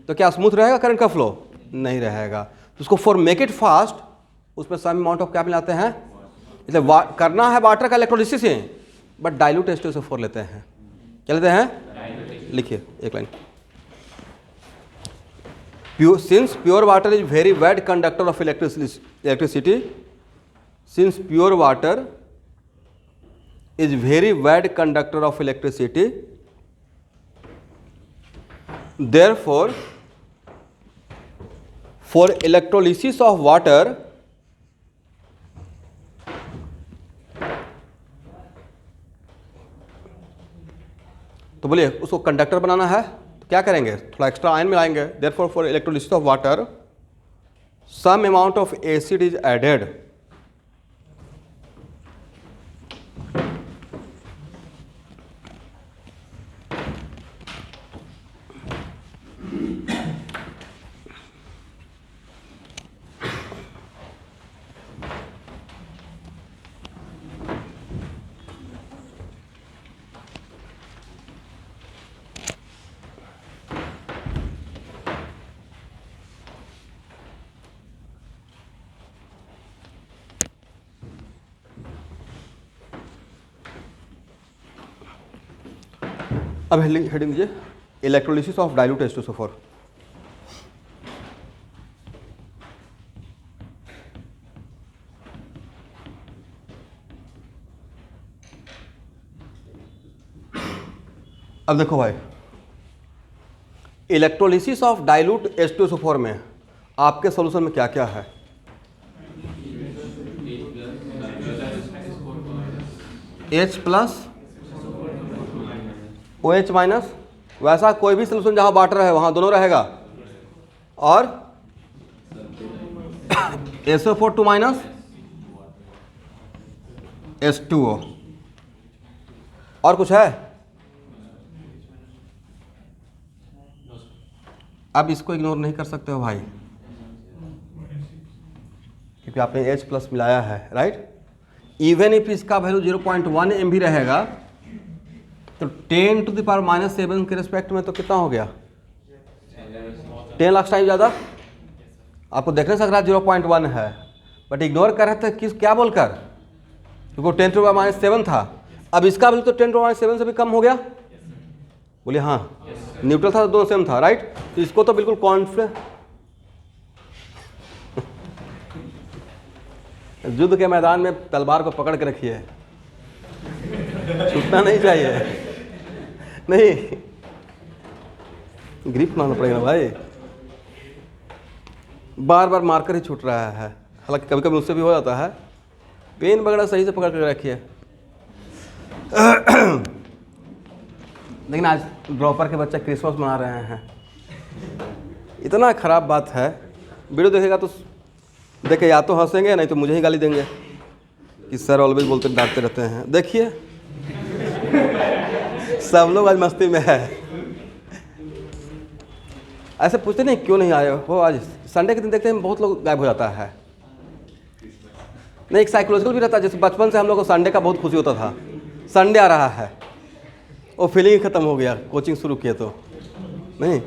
तो क्या स्मूथ रहेगा करंट का फ्लो? नहीं रहेगा। तो उसको फॉर मेक इट फास्ट उसमें सम अमाउंट ऑफ क्या मिलाते हैं? इसलिए करना है वाटर का electrolysis he, but dilute H2SO4 लेते हैं। क्या लेते हैं? लिखिए एक line. Since pure water is very bad conductor of electricity, since pure water is very bad conductor of electricity, therefore for electrolysis of water तो बोलिए उसको कंडक्टर बनाना है तो क्या करेंगे? थोड़ा एक्स्ट्रा आयन मिलाएंगे। Therefore for electrolysis of water some amount of acid is added. अब हेडिंग दीजिए इलेक्ट्रोलिसिस ऑफ डाइल्यूट H2SO4। अब देखो भाई, इलेक्ट्रोलिसिस ऑफ डाइल्यूट H2SO4 में आपके सोल्यूशन में क्या क्या है? H प्लस OH माइनस, वैसा कोई भी सोल्यूशन जहां वाटर है वहां दोनों रहेगा, और SO4 माइनस H2O। और कुछ है? अब इसको इग्नोर नहीं कर सकते हो भाई, क्योंकि आपने H प्लस मिलाया है, राइट। इवन इफ इसका वैल्यू 0.1 MV रहेगा तो 10⁻⁻7 के रिस्पेक्ट में तो कितना हो गया? 10 लाख टाइम ज़्यादा। आपको देखने से लग रहा है 0.1 है, बट इग्नोर कर रहे थे किस क्या बोलकर, क्योंकि 10⁻⁷ था। अब इसका वैल्यू तो 10⁻7 से भी कम हो गया। बोलिए हाँ, न्यूट्रल था तो दोनों सेम था, राइट। तो इसको तो बिल्कुल कॉन्फिडेंट, युद्ध के मैदान में तलवार को पकड़ के रखिए, छूटना नहीं चाहिए। नहीं, ग्रिप मारना पड़ेगा भाई, बार बार मारकर ही छूट रहा है। हालांकि कभी कभी उससे भी हो जाता है। पेन वगैरह सही से पकड़ कर रखिए। लेकिन आज ड्रॉपर के बच्चे क्रिसमस मना रहे हैं, इतना खराब बात है। वीडियो देखेगा तो देखे, या तो हंसेंगे नहीं तो मुझे ही गाली देंगे कि सर ऑलवेज बोलते डांटते रहते हैं। देखिए सब लोग आज मस्ती में है। ऐसे पूछते नहीं क्यों नहीं आए हो आज, संडे के दिन देखते हैं बहुत लोग गायब हो जाता है। नहीं, एक साइकोलॉजिकल भी रहता है, जैसे बचपन से हम लोग को संडे का बहुत खुशी होता था, संडे आ रहा है, वो फीलिंग ख़त्म हो गया कोचिंग शुरू किए तो। नहीं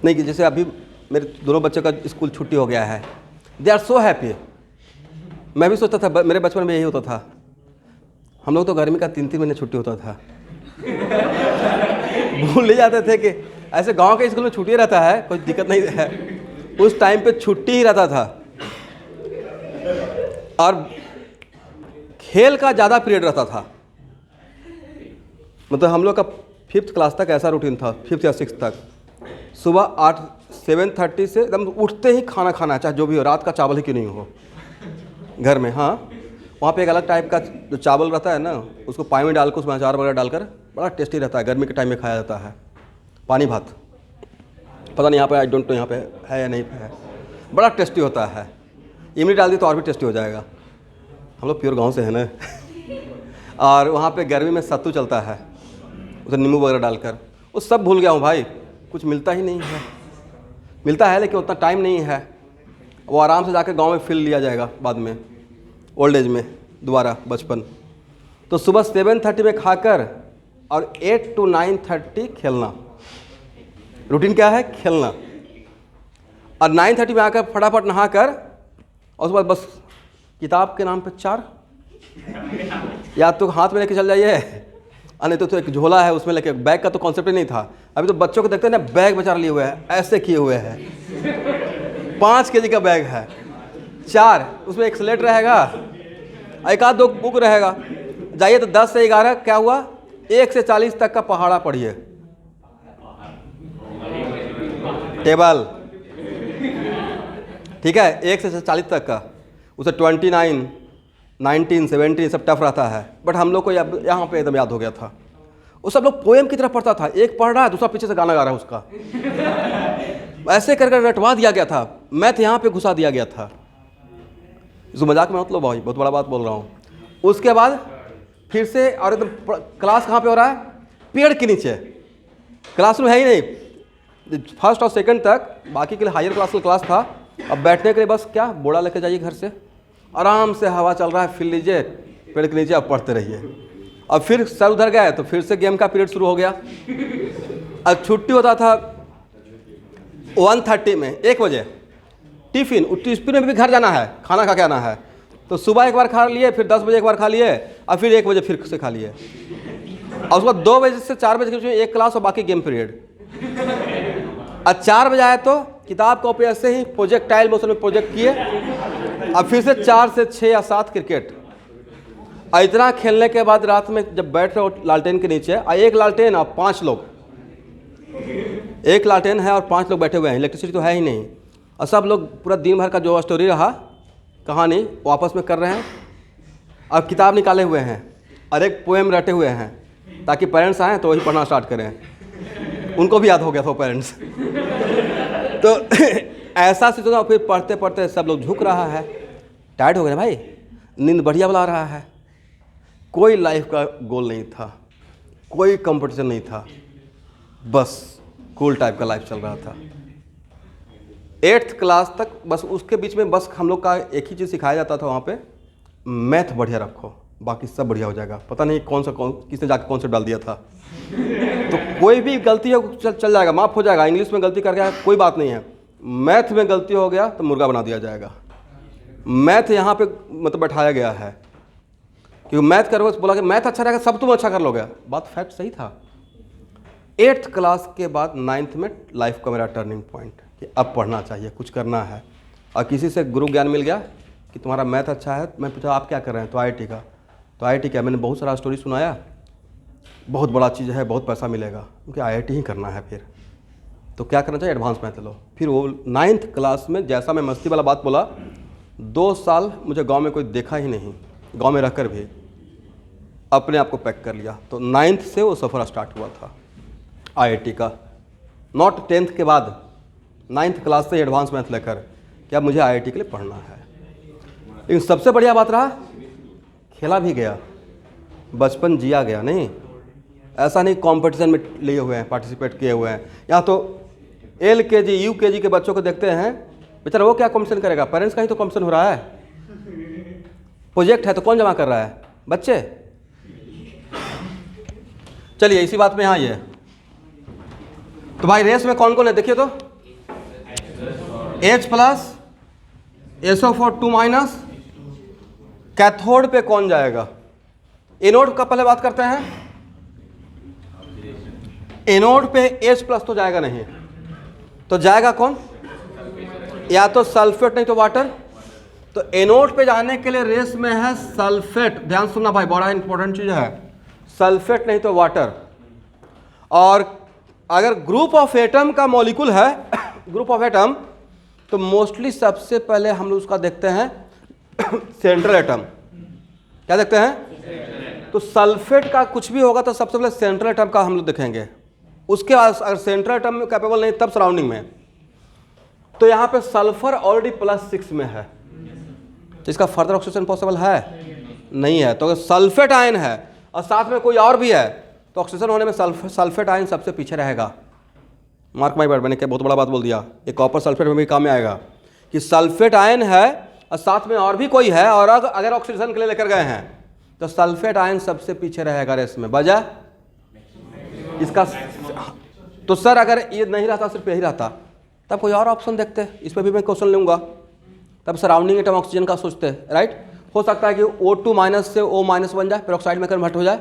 नहीं कि जैसे अभी मेरे दोनों बच्चों का स्कूल छुट्टी हो गया है, दे आर सो हैप्पी। मैं भी सोचता था, मेरे बचपन में यही होता था। हम लोग तो गर्मी का 3-3 महीने छुट्टी होता था। भूल जाते थे कि ऐसे गांव के स्कूल में छुट्टी रहता है, कोई दिक्कत नहीं है। उस टाइम पे छुट्टी ही रहता था, और खेल का ज़्यादा पीरियड रहता था। मतलब हम लोग का 5th क्लास तक ऐसा रूटीन था, 5th या 6th तक। सुबह 7:30 से एकदम उठते ही खाना खाना, चाहे जो भी हो, रात का चावल ही क्यों नहीं हो घर में। हाँ, वहाँ पे एक अलग टाइप का जो चावल रहता है ना, उसको पानी में डालकर उसमें अचार वगैरह डालकर बड़ा टेस्टी रहता है। गर्मी के टाइम में खाया जाता है। पानी भात, पता नहीं यहाँ पे, आई डोंट नो यहाँ पे है या नहीं है, बड़ा टेस्टी होता है। इमली डाल दी तो और भी टेस्टी हो जाएगा। हम लोग प्योर गांव से हैं ना। और वहाँ पे गर्मी में सत्तू चलता है, उसे नींबू वगैरह डालकर। वो सब भूल गया हूँ भाई, कुछ मिलता ही नहीं है। मिलता है लेकिन उतना टाइम नहीं है। वो आराम से जाकर गांव में फिल लिया जाएगा बाद में, ओल्ड एज में दोबारा बचपन। तो सुबह 7:30 में खाकर और 8 to 9:30 खेलना। रूटीन क्या है? खेलना। और 9:30 में आकर फटाफट नहाकर, और उसके बाद बस किताब के नाम पे 4 या तो हाथ में लेके चल जाइए, और नहीं तो एक झोला है उसमें लेके। बैग का तो कॉन्सेप्ट ही नहीं था। अभी तो बच्चों को देखते हैं ना, बैग बेचारा लिए हुए हैं, ऐसे किए हुए हैं। 5 kg का बैग है, 4 उसमें एक स्लेट रहेगा, एक आध 2 बुक रहेगा। जाइए तो 10 से 11 क्या हुआ, 1 से 40 तक का पहाड़ा पढ़िए। टेबल, ठीक है, 1 से 40 तक का। उसे 29, 19, 17 सब टफ रहता है। बट हम लोग को यहाँ पे एकदम याद हो गया था। वो सब लोग पोएम की तरफ पढ़ता था, एक पढ़ रहा है दूसरा पीछे से गाना गा रहा है उसका। ऐसे करके रटवा दिया गया था, मैथ यहाँ पे घुसा दिया गया था। इसको मजाक में मतलब भाई, बहुत बड़ा बात बोल रहा हूँ। उसके बाद फिर से, और एकदम क्लास कहाँ पे हो रहा है? पेड़ के नीचे। क्लासरूम है ही नहीं, 1st और 2nd तक, बाकी के लिए हायर क्लास था। अब बैठने के लिए बस क्या, बोड़ा लेके जाइए घर से, आराम से हवा चल रहा है, फिर लीजिए पेड़ के नीचे, अब पढ़ते रहिए। अब फिर सर उधर गए तो फिर से गेम का पीरियड शुरू हो गया। अब छुट्टी होता था 1:30 में, 1 बजे टिफिन में भी घर जाना है, खाना खा के आना है। तो सुबह एक बार खा लिए, फिर 10 बजे एक बार खा लिए, और फिर 1 बजे फिर से खा लिए, और उसके बाद 2 बजे से 4 बजे के बीच में एक क्लास और बाकी गेम पीरियड। और 4 बजे आए तो किताब कॉपी ऐसे ही प्रोजेक्टाइल मोशन में प्रोजेक्ट किए, और फिर से 4 से 6 या 7 क्रिकेट। और इतना खेलने के बाद रात में जब बैठ रहे हो लालटेन के नीचे, और एक लालटेन और 5 लोग, एक लालटेन है और 5 लोग बैठे हुए हैं, इलेक्ट्रिसिटी तो है ही नहीं, और सब लोग पूरा दिन भर का जो स्टोरी रहा कहानी वो आपस में कर रहे हैं, और किताब निकाले हुए हैं, और एक पोएम रटे हुए हैं, ताकि पेरेंट्स आएँ तो वही पढ़ना स्टार्ट करें। उनको भी याद हो गया था पेरेंट्स। तो ऐसा सिचुएशन, फिर पढ़ते पढ़ते सब लोग झुक रहा है, टायर्ड हो गए भाई, नींद बढ़िया बुला रहा है, कोई लाइफ का गोल नहीं था, कोई कंपटीशन नहीं था, बस कूल टाइप का लाइफ चल रहा था। 8th क्लास तक बस उसके बीच में बस हम लोग का एक ही चीज़ सिखाया जाता था वहाँ पे, मैथ बढ़िया रखो, बाकी सब बढ़िया हो जाएगा। पता नहीं किसने जाके कौन सा डाल दिया था। तो कोई भी गलती हो चल जाएगा, माफ़ हो जाएगा। इंग्लिश में गलती कर गया कोई बात नहीं है, मैथ में गलती हो गया तो मुर्गा बना दिया जाएगा। मैथ यहाँ पे मतलब बैठाया गया है, क्योंकि मैथ करोगे तो बोला कि मैथ अच्छा रहेगा, सब तुम अच्छा कर लोगे। बात फैक्ट सही था। 8th क्लास के बाद 9th में लाइफ का मेरा टर्निंग पॉइंट कि अब पढ़ना चाहिए, कुछ करना है। और किसी से गुरु ज्ञान मिल गया कि तुम्हारा मैथ अच्छा है। मैं पूछा आप क्या कर रहे हैं, तो IIT का। तो IIT क्या, मैंने बहुत सारा स्टोरी सुनाया, बहुत बड़ा चीज़ है, बहुत पैसा मिलेगा, क्योंकि IIT ही करना है। फिर तो क्या करना चाहिए, एडवांस मैथ लो। फिर वो 9th क्लास में जैसा मैं मस्ती वाला बात बोला, 2 साल मुझे गांव में कोई देखा ही नहीं, गांव में रहकर भी अपने आप को पैक कर लिया। तो 9th से वो सफ़र स्टार्ट हुआ था IIT का, नॉट 10th के बाद, 9th क्लास से एडवांस मैथ लेकर कि अब मुझे IIT के लिए पढ़ना है। लेकिन सबसे बढ़िया बात रहा, खेला भी गया, बचपन जिया गया। नहीं ऐसा नहीं कंपटीशन में लिए हुए हैं, पार्टिसिपेट किए हुए हैं। यहाँ तो LKG UKG के बच्चों को देखते हैं, बेचारा वो क्या कॉम्पिटिशन करेगा, पेरेंट्स का ही तो कॉम्पिटिशन हो रहा है। प्रोजेक्ट है तो कौन जमा कर रहा है, बच्चे। चलिए इसी बात में यहाँ ये तो भाई रेस में कौन कौन है देखिए तो, H plus SO4 2 minus. Cathode पे कौन जाएगा, एनोड का पहले बात करते हैं। एनोड पे H प्लस तो जाएगा नहीं, तो जाएगा कौन, या तो सल्फेट नहीं तो वाटर। तो एनोड पे जाने के लिए रेस में है सल्फेट, ध्यान सुनना भाई, बड़ा इंपॉर्टेंट चीज है, सल्फेट नहीं तो वाटर। और अगर ग्रुप ऑफ एटम का मॉलिक्यूल है ग्रुप ऑफ एटम, तो मोस्टली सबसे पहले हम लोग उसका देखते हैं सेंट्रल एटम। क्या देखते हैं, तो सल्फेट का कुछ भी होगा तो सबसे पहले सेंट्रल एटम का हम लोग देखेंगे। उसके बाद अगर सेंट्रल एटम में कैपेबल नहीं तब सराउंडिंग में। तो यहाँ पे सल्फर ऑलरेडी +6 में है, तो इसका फर्दर ऑक्सीडेशन पॉसिबल है नहीं है। तो अगर सल्फेट आयन है और साथ में कोई और भी है तो ऑक्सीजन होने में सल्फेट आयन सबसे पीछे रहेगा। मार्क माई वर्ड, मैंने क्या बहुत बड़ा बात बोल दिया, ये कॉपर सल्फेट में भी काम में आएगा कि सल्फेट आयन है और साथ में और भी कोई है, और अगर ऑक्सीजन के लिए लेकर गए हैं तो सल्फेट आयन सबसे पीछे रहेगा रेस में। वजह इसका, तो सर अगर ये नहीं रहता, सिर्फ यही रहता, तब कोई और ऑप्शन देखते, इस पर भी मैं क्वेश्चन लूँगा। तब सराउंडिंग एटम ऑक्सीजन का सोचते, राइट। हो सकता है कि O2 माइनस से O माइनस बन जाए, पेरोक्साइड में कन्वर्ट हो जाए,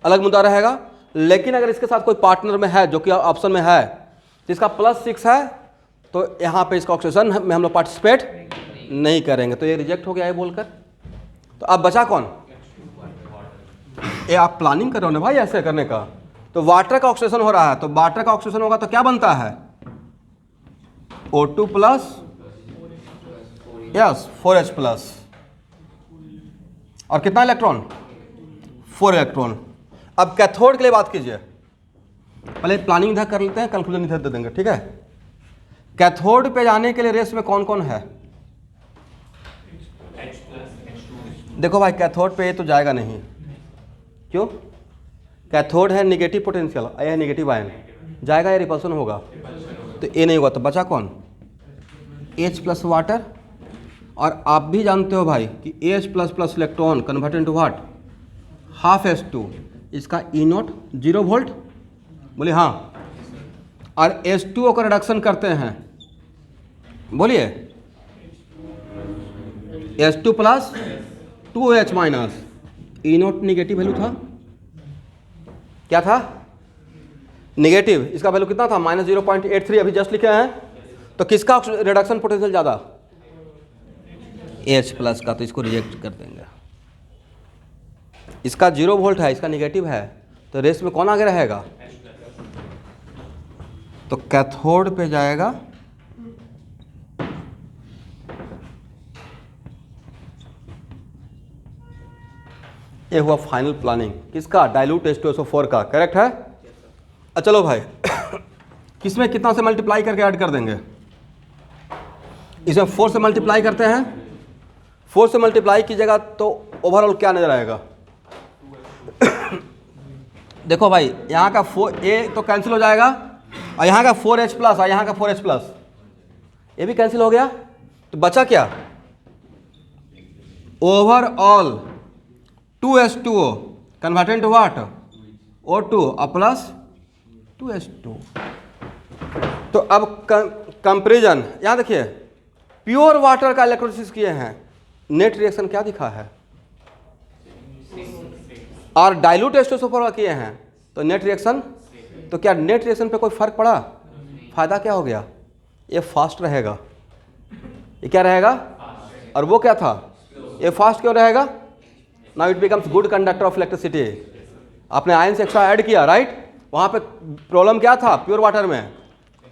अलग मुद्दा रहेगा। लेकिन अगर इसके साथ कोई पार्टनर में है, जो कि ऑप्शन में है, तो इसका +6 है, तो यहाँ पे इसका ऑक्सीजन में हम लोग पार्टिसिपेट नहीं करेंगे, तो ये रिजेक्ट हो गया है बोलकर। तो अब बचा कौन, ये आप प्लानिंग कर रहे हो ना भाई ऐसे करने का। तो वाटर का ऑक्सीडेशन हो रहा है, तो वाटर का ऑक्सीडेशन होगा तो क्या बनता है, O2 plus, yes 4H plus, और कितना इलेक्ट्रॉन, 4 इलेक्ट्रॉन। अब कैथोड के लिए बात कीजिए, पहले प्लानिंग इधर कर लेते हैं, कंक्लूजन इधर दे देंगे, ठीक है। कैथोड पे जाने के लिए रेस में कौन कौन है, देखो भाई कैथोड पे ये तो जाएगा नहीं, क्यों, कैथोड है निगेटिव पोटेंशियल, यह है निगेटिव आयन, जाएगा या रिपल्सन होगा, तो ये नहीं होगा। तो बचा कौन, H प्लस वाटर। और आप भी जानते हो भाई कि H plus plus electron convert into what, half H2, इसका E0 0 वोल्ट, बोलिए हाँ। और H2O का रिडक्शन करते हैं, बोलिए H2 plus 2H minus, E not negative value था, क्या था निगेटिव, इसका वैल्यू कितना था -0.83 अभी जस्ट लिखे हैं। तो किसका रिडक्शन पोटेंशियल ज़्यादा, H प्लस का, तो इसको रिजेक्ट कर देंगे। इसका 0 वोल्ट है, इसका निगेटिव है, तो रेस में कौन आगे रहेगा, तो कैथोड पे जाएगा ये हुआ फाइनल प्लानिंग किसका, डाइल्यूट H2SO4 का, करेक्ट है। चलो भाई किसमें कितना से मल्टीप्लाई करके ऐड कर देंगे, इसमें 4 से मल्टीप्लाई करते हैं, 4 से मल्टीप्लाई कीजिएगा तो ओवरऑल क्या नजर आएगा, देखो भाई यहाँ का 4A तो कैंसिल हो जाएगा, और यहाँ का 4H प्लस और यहाँ का 4H प्लस ये भी कैंसिल हो गया, तो बचा क्या, overall 2H2O converted to what, O2 और प्लस 2H2। तो अब कंपेरिजन यहाँ देखिए, प्योर वाटर का इलेक्ट्रोलिसिस किए हैं, नेट रिएक्शन क्या दिखा है, और डाइल्यूट H2SO4 का किए हैं तो नेट रिएक्शन, तो क्या नेट रिएक्शन पे कोई फर्क पड़ा, फायदा क्या हो गया, ये फास्ट रहेगा, ये क्या रहेगा, और वो क्या था, ये फास्ट क्यों रहेगा, now it becomes good conductor of electricity. आपने आयंस एक्स्ट्रा ऐड किया, राइट, वहाँ पे प्रॉब्लम क्या था प्योर वाटर में,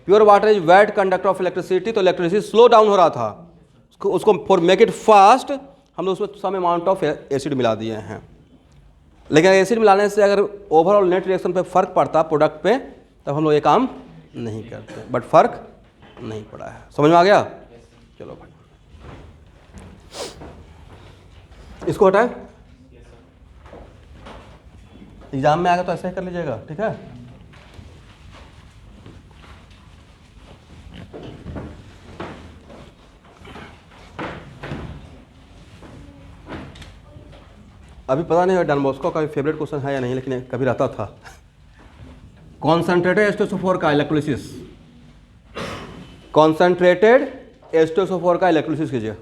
pure water is weak conductor of electricity, तो इलेक्ट्रिसिटी स्लो डाउन हो रहा था, उसको फॉर मेक इट फास्ट हम लोग उसमें सम अमाउंट ऑफ एसिड मिला दिए हैं। लेकिन एसिड मिलाने से अगर ओवरऑल नेट रिएक्शन पे फर्क पड़ता प्रोडक्ट पे, तब हम लोग ये काम नहीं करते, बट फर्क नहीं पड़ा है, समझ में आ गया। चलो भाई इसको हटाएं, एग्जाम में आएगा तो ऐसे ही कर लीजिएगा, ठीक है। अभी पता नहीं डॉन बॉस्को का फेवरेट क्वेश्चन है या नहीं, लेकिन कभी रहता था। कॉन्सेंट्रेटेड H2SO4 का इलेक्ट्रोलिसिस, कॉन्सेंट्रेटेड H2SO4 का इलेक्ट्रोलिसिस कीजिए।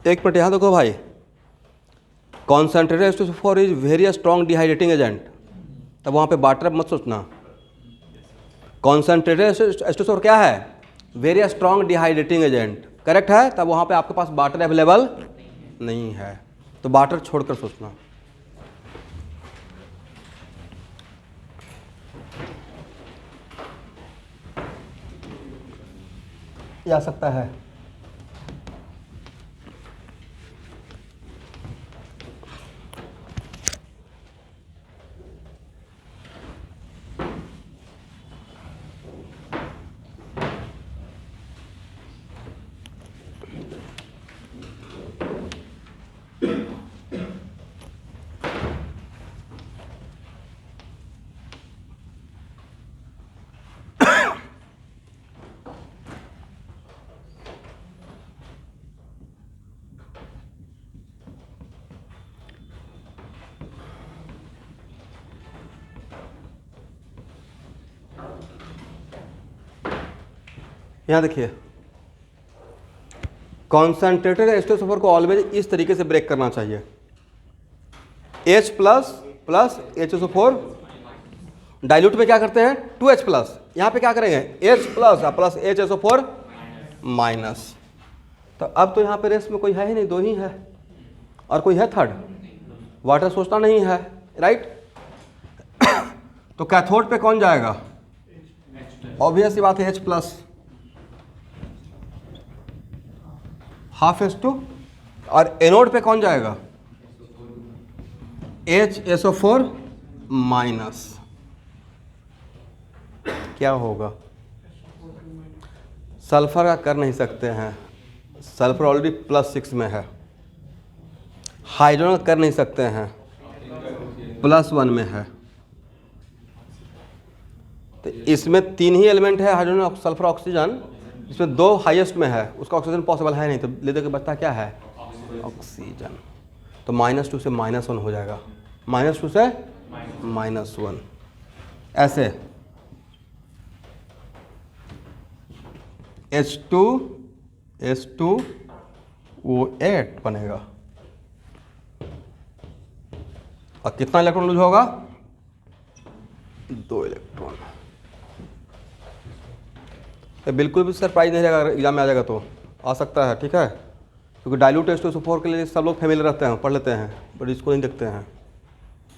एक मिनट यहाँ देखो भाई, concentrated H2SO4 is very strong dehydrating agent, तब वहाँ पे वाटर मत सोचना। कॉन्सेंट्रेटेड H2SO4 क्या है, very strong dehydrating agent, correct है, तब वहाँ पे आपके पास वाटर अवेलेबल नहीं है, तो वाटर छोड़कर सोचना। ये आ सकता है, यहाँ देखिए, कॉन्सेंट्रेटेड H2SO4 को ऑलवेज इस तरीके से ब्रेक करना चाहिए, H plus plus H2SO4, dilute में क्या करते हैं 2H प्लस, यहाँ पे क्या करेंगे H plus plus HSO4 minus. तो अब तो यहाँ पे रेस में कोई है ही नहीं, दो ही है, और कोई है थर्ड, वाटर सोचना नहीं है, राइट। तो कैथोड पे कौन जाएगा, ऑब्वियस सी बात है H प्लस, हाफ H2, और एनोड पे कौन जाएगा HSO4 माइनस। क्या होगा, सल्फर का कर नहीं सकते हैं, सल्फर ऑलरेडी +6 में है, हाइड्रोजन कर नहीं सकते हैं, +1 में है, तो इसमें 3 ही एलिमेंट है, हाइड्रोजन सल्फर ऑक्सीजन, इसमें 2 हाईएस्ट में है, उसका ऑक्सीजन पॉसिबल है नहीं, तो लेते के बचता क्या है ऑक्सीजन, तो -2 से -1 हो जाएगा, -2 से -1 ऐसे H2O8 बनेगा और कितना इलेक्ट्रॉन लूज होगा? 2 इलेक्ट्रॉन। ये बिल्कुल भी सरप्राइज नहीं रहेगा, अगर एग्जाम में आ जाएगा तो आ सकता है, ठीक है, क्योंकि डाइल्यूट H2SO4 के लिए सब लोग फैमिलियर रहते हैं, पढ़ लेते हैं, बट इसको नहीं देखते हैं।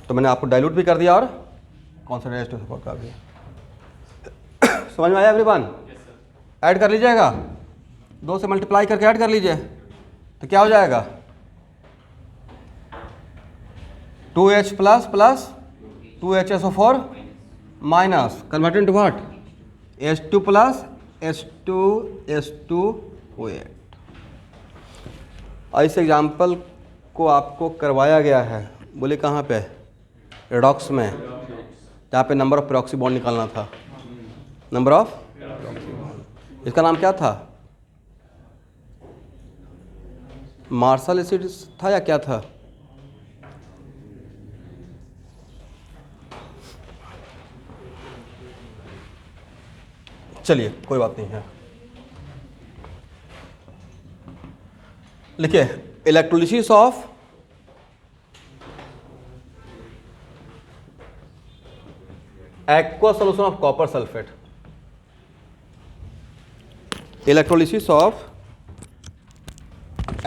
तो मैंने आपको डाइल्यूट भी कर दिया और कॉन्सेंट्रेट H2SO4 का भी। समझ में आया एवरीवन? ऐड कर लीजिएगा, 2 से मल्टीप्लाई करके ऐड कर लीजिए, तो क्या हो जाएगा? 2H plus 2HSO4 minus converted to what? H2 plus H2O8। इस एग्जाम्पल को आपको करवाया गया है, बोले कहाँ पे? रेडॉक्स में, जहाँ पे नंबर ऑफ प्रॉक्सी बॉन्ड निकालना था। नंबर ऑफ, इसका नाम क्या था? मार्शल एसिड था या क्या था? चलिए कोई बात नहीं है, लिखिए electrolysis of aqueous solution of copper sulfate। Electrolysis of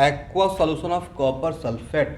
aqueous solution of copper sulfate।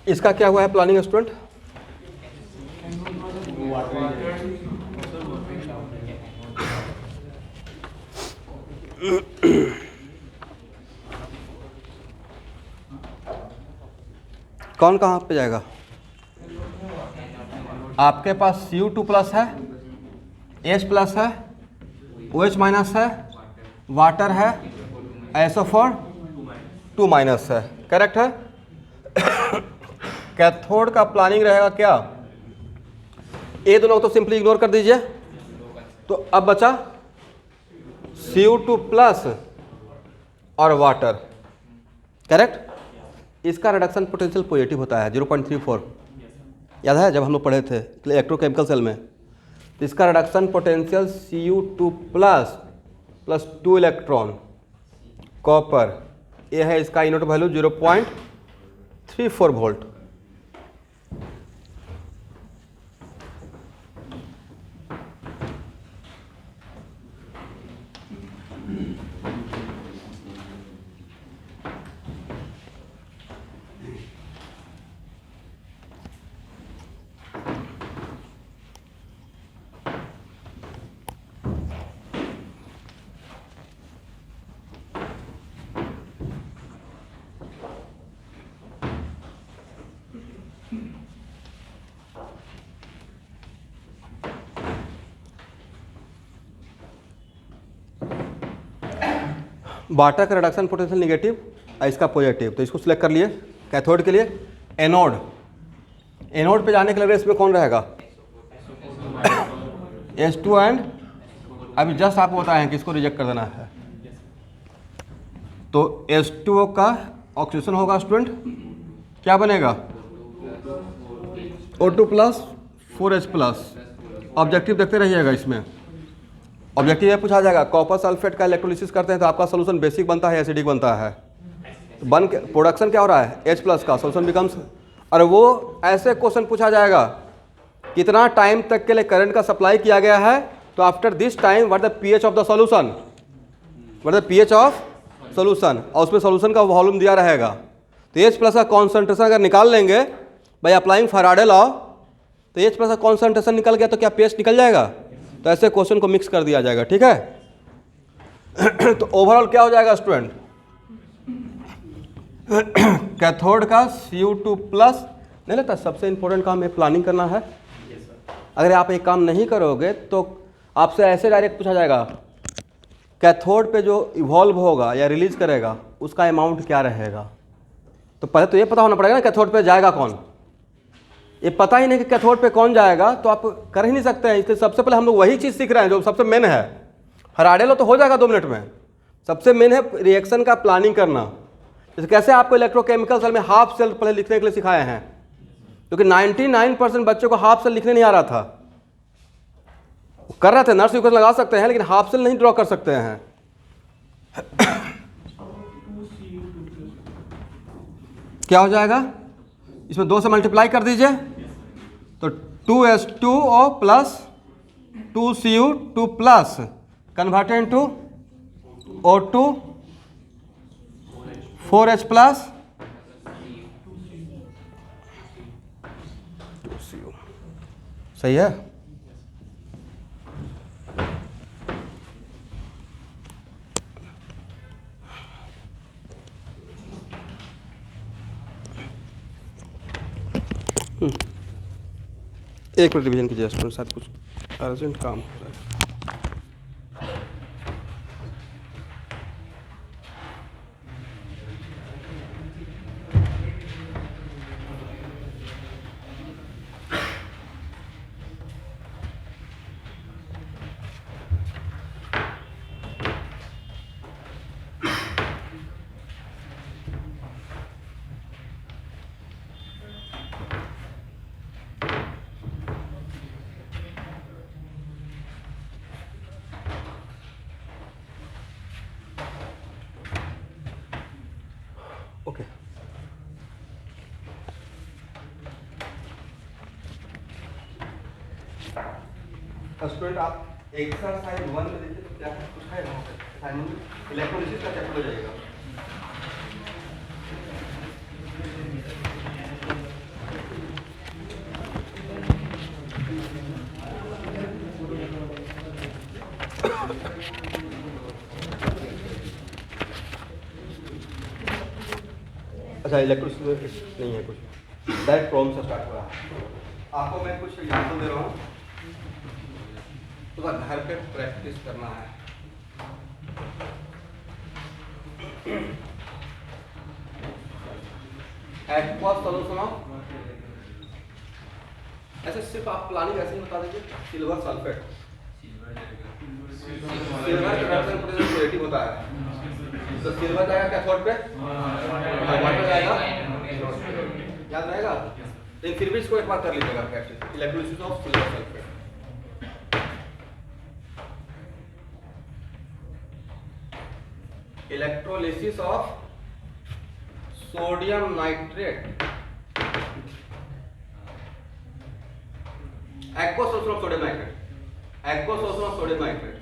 इसका क्या हुआ है प्लानिंग स्टूडेंट? कौन कहाँ पे जाएगा? आपके पास Cu2 प्लस है, H प्लस है, OH माइनस है, वाटर है, SO4 2 माइनस है, करेक्ट है? कैथोड का प्लानिंग रहेगा क्या? ये दोनों को तो सिंपली इग्नोर कर दीजिए। तो अब बचा Cu2 प्लस और वाटर, करेक्ट? इसका रिडक्शन पोटेंशियल पॉजिटिव होता है 0.34, याद है जब हम लोग पढ़े थे इलेक्ट्रोकेमिकल सेल में। तो इसका reduction potential Cu2 plus plus 2 electron copper, ये है इसका इनोट वैल्यू 0.34 वोल्ट। वाटर का रिडक्शन पोटेंशियल निगेटिव और इसका पॉजिटिव, तो इसको सिलेक्ट कर लिए कैथोड के लिए। एनोड, एनोड पे जाने के लिए रेस में कौन रहेगा? H2 एंड अभी जस्ट आपको बताएं कि इसको रिजेक्ट कर देना है। तो H2O का ऑक्सीजन होगा स्टूडेंट, क्या बनेगा? O2 plus 4H plus. Objective देखते रहिएगा, इसमें ऑब्जेक्टिव ये पूछा जाएगा कॉपर सल्फेट का इलेक्ट्रोलिसिस करते हैं तो आपका सोल्यूशन बेसिक बनता है एसिडिक बनता है? बन के प्रोडक्शन क्या हो रहा है? H प्लस का सोल्यूशन बिकम्स। और वो ऐसे क्वेश्चन पूछा जाएगा कितना टाइम तक के लिए करंट का सप्लाई किया गया है, तो after this time what the pH of the solution, what the pH of solution, और उसमें सॉल्यूशन का वॉल्यूम दिया रहेगा। तो एच प्लस का कॉन्सेंट्रेशन अगर निकाल लेंगे बाई अप्लाइंग फैराडे लॉ, तो एच प्लस का कॉन्सेंट्रेशन निकल गया तो क्या पीएच निकल जाएगा। तो ऐसे क्वेश्चन को मिक्स कर दिया जाएगा, ठीक है। तो ओवरऑल क्या हो जाएगा स्टूडेंट, कैथोड का Cu2 प्लस नहीं लगता सबसे इंपॉर्टेंट काम है प्लानिंग करना है। अगर आप एक काम नहीं करोगे तो आपसे ऐसे डायरेक्ट पूछा जाएगा कैथोड पे जो इवॉल्व होगा या रिलीज करेगा उसका अमाउंट क्या रहेगा। तो पहले तो ये पता होना पड़ेगा ना कैथोड पे जाएगा कौन। ये पता ही नहीं कि कैथोड पे कौन जाएगा तो आप कर ही नहीं सकते हैं। इसलिए सबसे पहले हम लोग वही चीज़ सीख रहे हैं जो सबसे मेन है। फैराडे लॉ तो हो जाएगा 2 मिनट में, सबसे मेन है रिएक्शन का प्लानिंग करना। जैसे कैसे आपको इलेक्ट्रोकेमिकल सेल में हाफ सेल पहले लिखने के लिए सिखाए हैं, क्योंकि 99% बच्चों को हाफ सेल लिखने नहीं आ रहा था। कर रहे थे, नर्स इक्वेशन लगा सकते हैं लेकिन हाफ सेल नहीं ड्रॉ कर सकते हैं। क्या हो जाएगा, इसमें 2 से मल्टीप्लाई कर दीजिए तो 2H2O plus 2Cu2 plus converted to O2 4H plus 2Cu। सही है। एक मिनट रिवीजन कीजिए स्टूडेंट, साथ कुछ अर्जेंट काम हो रहा है। ओके स्टूडेंट आप एक्सरसाइज 1 में देखिए तो क्या है, कुछ है असाइनमेंट इलेक्ट्रोलिसिस का चैप्टर हो जाएगा। अच्छा इलेक्ट्रोलिसिस नहीं है कुछ, डायरेक्ट प्रॉब्लम से स्टार्ट हो रहा है। आपको मैं कुछ एग्जाम्पल दे रहा हूँ, तो घर पे प्रैक्टिस करना है। एक्वस सॉल्यूशन ऑफ, ऐसे सिर्फ आप प्लानिंग ऐसे ही बता दीजिए, सिल्वर सल्फेट, सिल्वर का रिएक्शन पॉजिटिव होता है, तो सिल्वर जाएगा कैथोड पे, वाटर जाएगा, याद रहेगा। लेकिन फिर भी इसको एक बार कर लीजिएगा practice, electrolysis of silver sulphate. Electrolysis of sodium nitrate, aqueous solution of sodium nitrate, aqueous solution of sodium nitrate.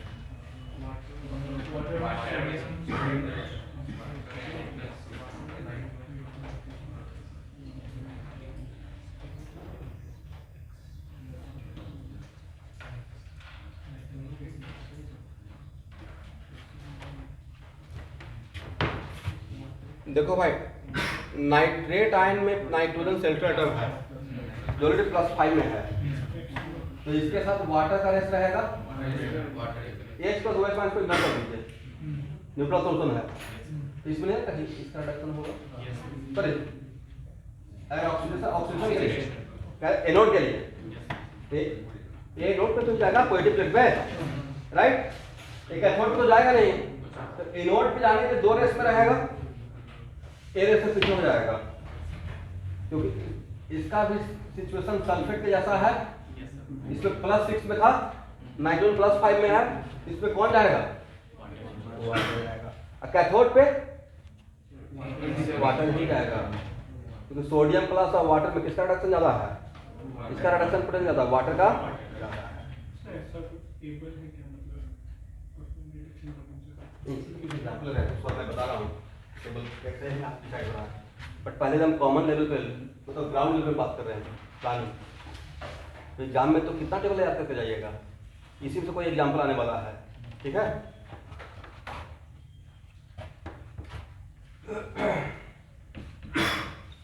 देखो भाई, नाइट्रेट आयन में नाइट्रोजन सेल्टर एटम है जो ऑलरेडी +5 में है, तो इसके साथ वाटर का रेस रहेगा, H प्लस OH माइनस को इग्नोर कर दीजिए, न्यूट्रल सॉल्यूशन है, तो इसमें नहीं कहीं इसका रिडक्शन होगा। सॉरी अगर ऑक्सीजन के लिए क्या एनोड के लिए ए नोड पे तो जाएगा पॉजिटिव प्लेट पे, राइट, एक एनोड पे तो जाएगा नहीं, तो एनोड पे जाने के 2 रेस में रहेगा, ए रेस से पीछे हो जाएगा, क्योंकि इसका भी सिचुएशन सल्फेट के जैसा है। इसमें +6 में था, नाइट्रोजन +5 में है, इसमें कौन जाएगा, वाटर जाएगा, और कैथोड पे वाटर ही जाएगा, क्योंकि सोडियम प्लस और वाटर में किसका रिडक्शन ज्यादा है, इसका रिडक्शन पोटेंशियल ज़्यादा, वाटर का एग्जाम्पल है उसको मैं बता रहा हूँ, टेबल कैसे है आप डिसाइड हो रहा है, बट पहले हम कॉमन लेवल पे मतलब ग्राउंड लेवल पे बात कर रहे हैं प्लानिंग। तो एग्जाम में तो कितना टेबल याद करके जाइएगा, इसी से कोई एग्जाम्पल आने वाला है, ठीक है।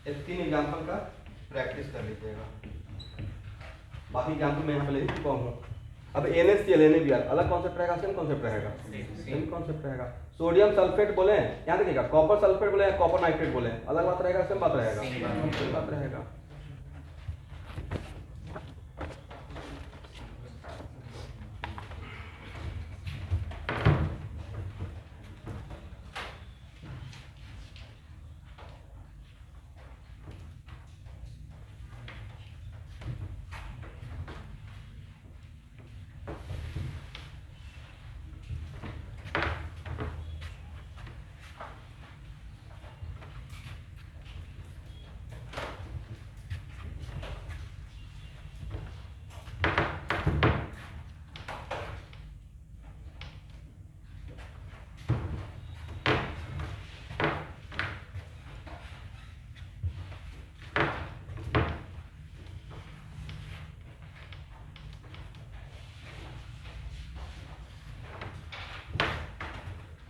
एक 3 एग्जाम्पल का प्रैक्टिस कर लीजिएगा, बाकी एग्जाम्पल मैं यहाँ पे ले चुका हूँ। अब NaCl NaBr अलग कॉन्सेप्ट रहेगा, सेम कॉन्सेप्ट रहेगा, सेम कॉन्सेप्ट रहेगा। सोडियम सल्फेट बोले, यहाँ देखिएगा कॉपर सल्फेट बोले, कॉपर नाइट्रेट बोले, अलग बात रहेगा, सेम बात रहेगा, सेम बात रहेगा।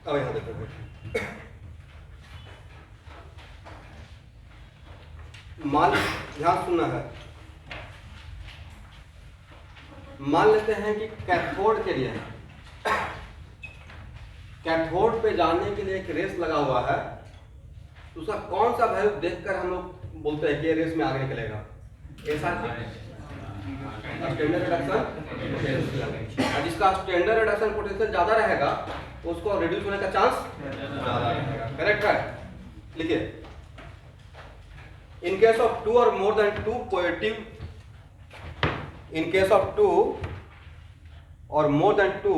अब यहाँ देखो, मान ध्यान सुनना है, मान लेते हैं कि कैथोड के लिए, कैथोड पे जाने के लिए एक रेस लगा हुआ है, तो उसका कौन सा वैल्यू देखकर हम लोग बोलते हैं कि ये रेस में आगे निकलेगा? ऐसा स्टैंडर्ड रिडक्शन पोटेंशियल, जिसका स्टैंडर्ड रिडक्शन पोटेंशियल ज्यादा रहेगा उसको रिड्यूस होने का चांस ज्यादा रहेगा, करेक्ट है। लिखिए, इन केस ऑफ 2 और more than 2 positive, in case of 2 और more than 2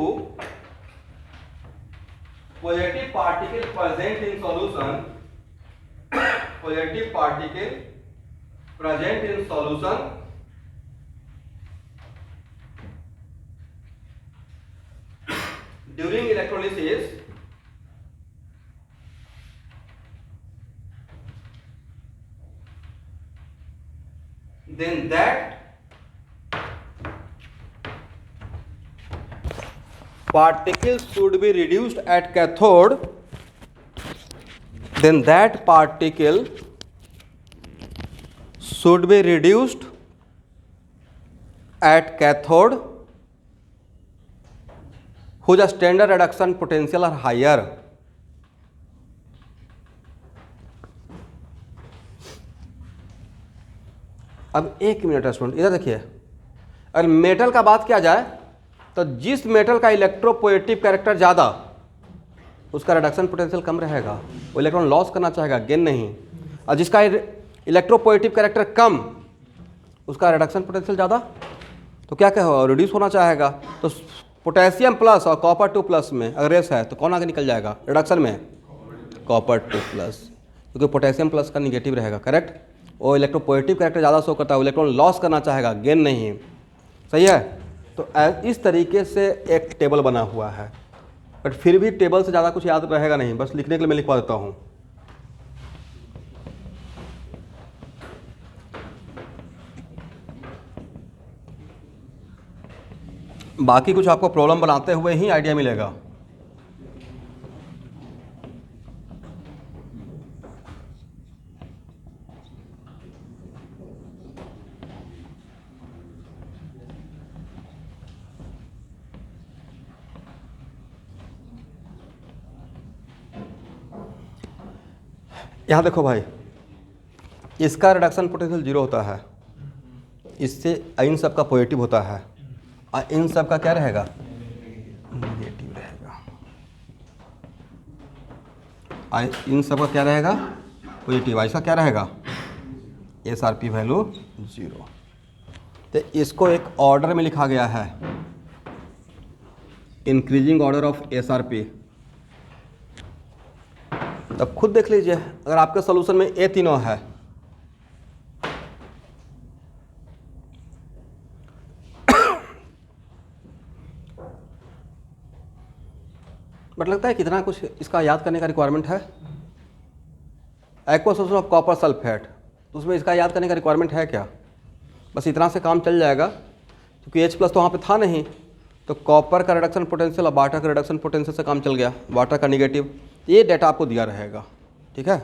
positive particle present in solution, positive particle present in solution during electrolysis, then that particle should be reduced at cathode, then that particle should be reduced at cathode whose standard reduction potential are higher। अब एक minute student इधर देखिए, अगर metal का बात किया जाए तो जिस मेटल का इलेक्ट्रोपोजिटिव कैरेक्टर ज़्यादा उसका रिडक्शन पोटेंशियल कम रहेगा, वो इलेक्ट्रॉन लॉस करना चाहेगा, गेन नहीं। और जिसका इलेक्ट्रोपोजिटिव कैरेक्टर कम उसका रिडक्शन पोटेंशियल ज़्यादा, तो क्या कहेगा, रिड्यूस होना चाहेगा। तो पोटेशियम प्लस और कॉपर 2 प्लस में अगर रेस है तो कौन आगे निकल जाएगा रिडक्शन में? कॉपर 2 प्लस, क्योंकि पोटेशियम प्लस का निगेटिव रहेगा, करेक्ट। वो इलेक्ट्रोपोजिटिव कैरेक्टर ज़्यादा शो करता है, वो इलेक्ट्रॉन लॉस करना चाहेगा, गेन नहीं, सही है। तो इस तरीके से एक टेबल बना हुआ है, बट फिर भी टेबल से ज़्यादा कुछ याद रहेगा नहीं, बस लिखने के लिए मैं लिखवा देता हूँ। बाकी कुछ आपको प्रॉब्लम बनाते हुए ही आइडिया मिलेगा। यहाँ देखो भाई, इसका रिडक्शन पोटेंशियल 0 होता है, इससे इन सब का पॉजिटिव होता है, और इन सब का क्या रहेगा, नेगेटिव रहेगा। और इन सब का क्या रहेगा, पॉजिटिव। इसका क्या रहेगा, SRP वैल्यू 0। तो इसको एक ऑर्डर में लिखा गया है, इंक्रीजिंग ऑर्डर ऑफ SRP। तब खुद देख लीजिए, अगर आपके सोल्यूशन में A तीनों है बट लगता है कितना कुछ इसका याद करने का रिक्वायरमेंट है। Aqua solution of copper sulphate, तो उसमें इसका याद करने का रिक्वायरमेंट है क्या? बस इतना से काम चल जाएगा, क्योंकि H प्लस तो वहाँ पे था नहीं, तो कॉपर का रिडक्शन पोटेंशियल और वाटर का रिडक्शन पोटेंशियल से काम चल गया, वाटर का निगेटिव, ये डेटा आपको दिया रहेगा। ठीक है,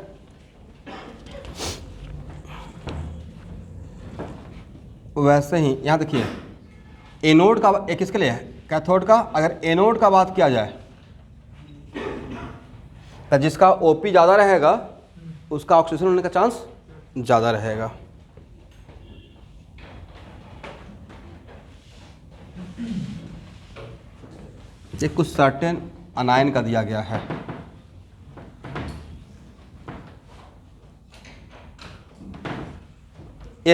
वैसे ही यहाँ देखिए एनोड का एक किसके लिए है, कैथोड का। अगर एनोड का बात किया जाए तो जिसका OP ज़्यादा रहेगा उसका ऑक्सीजन होने का चांस ज़्यादा रहेगा। ये कुछ सर्टेन अनायन का दिया गया है।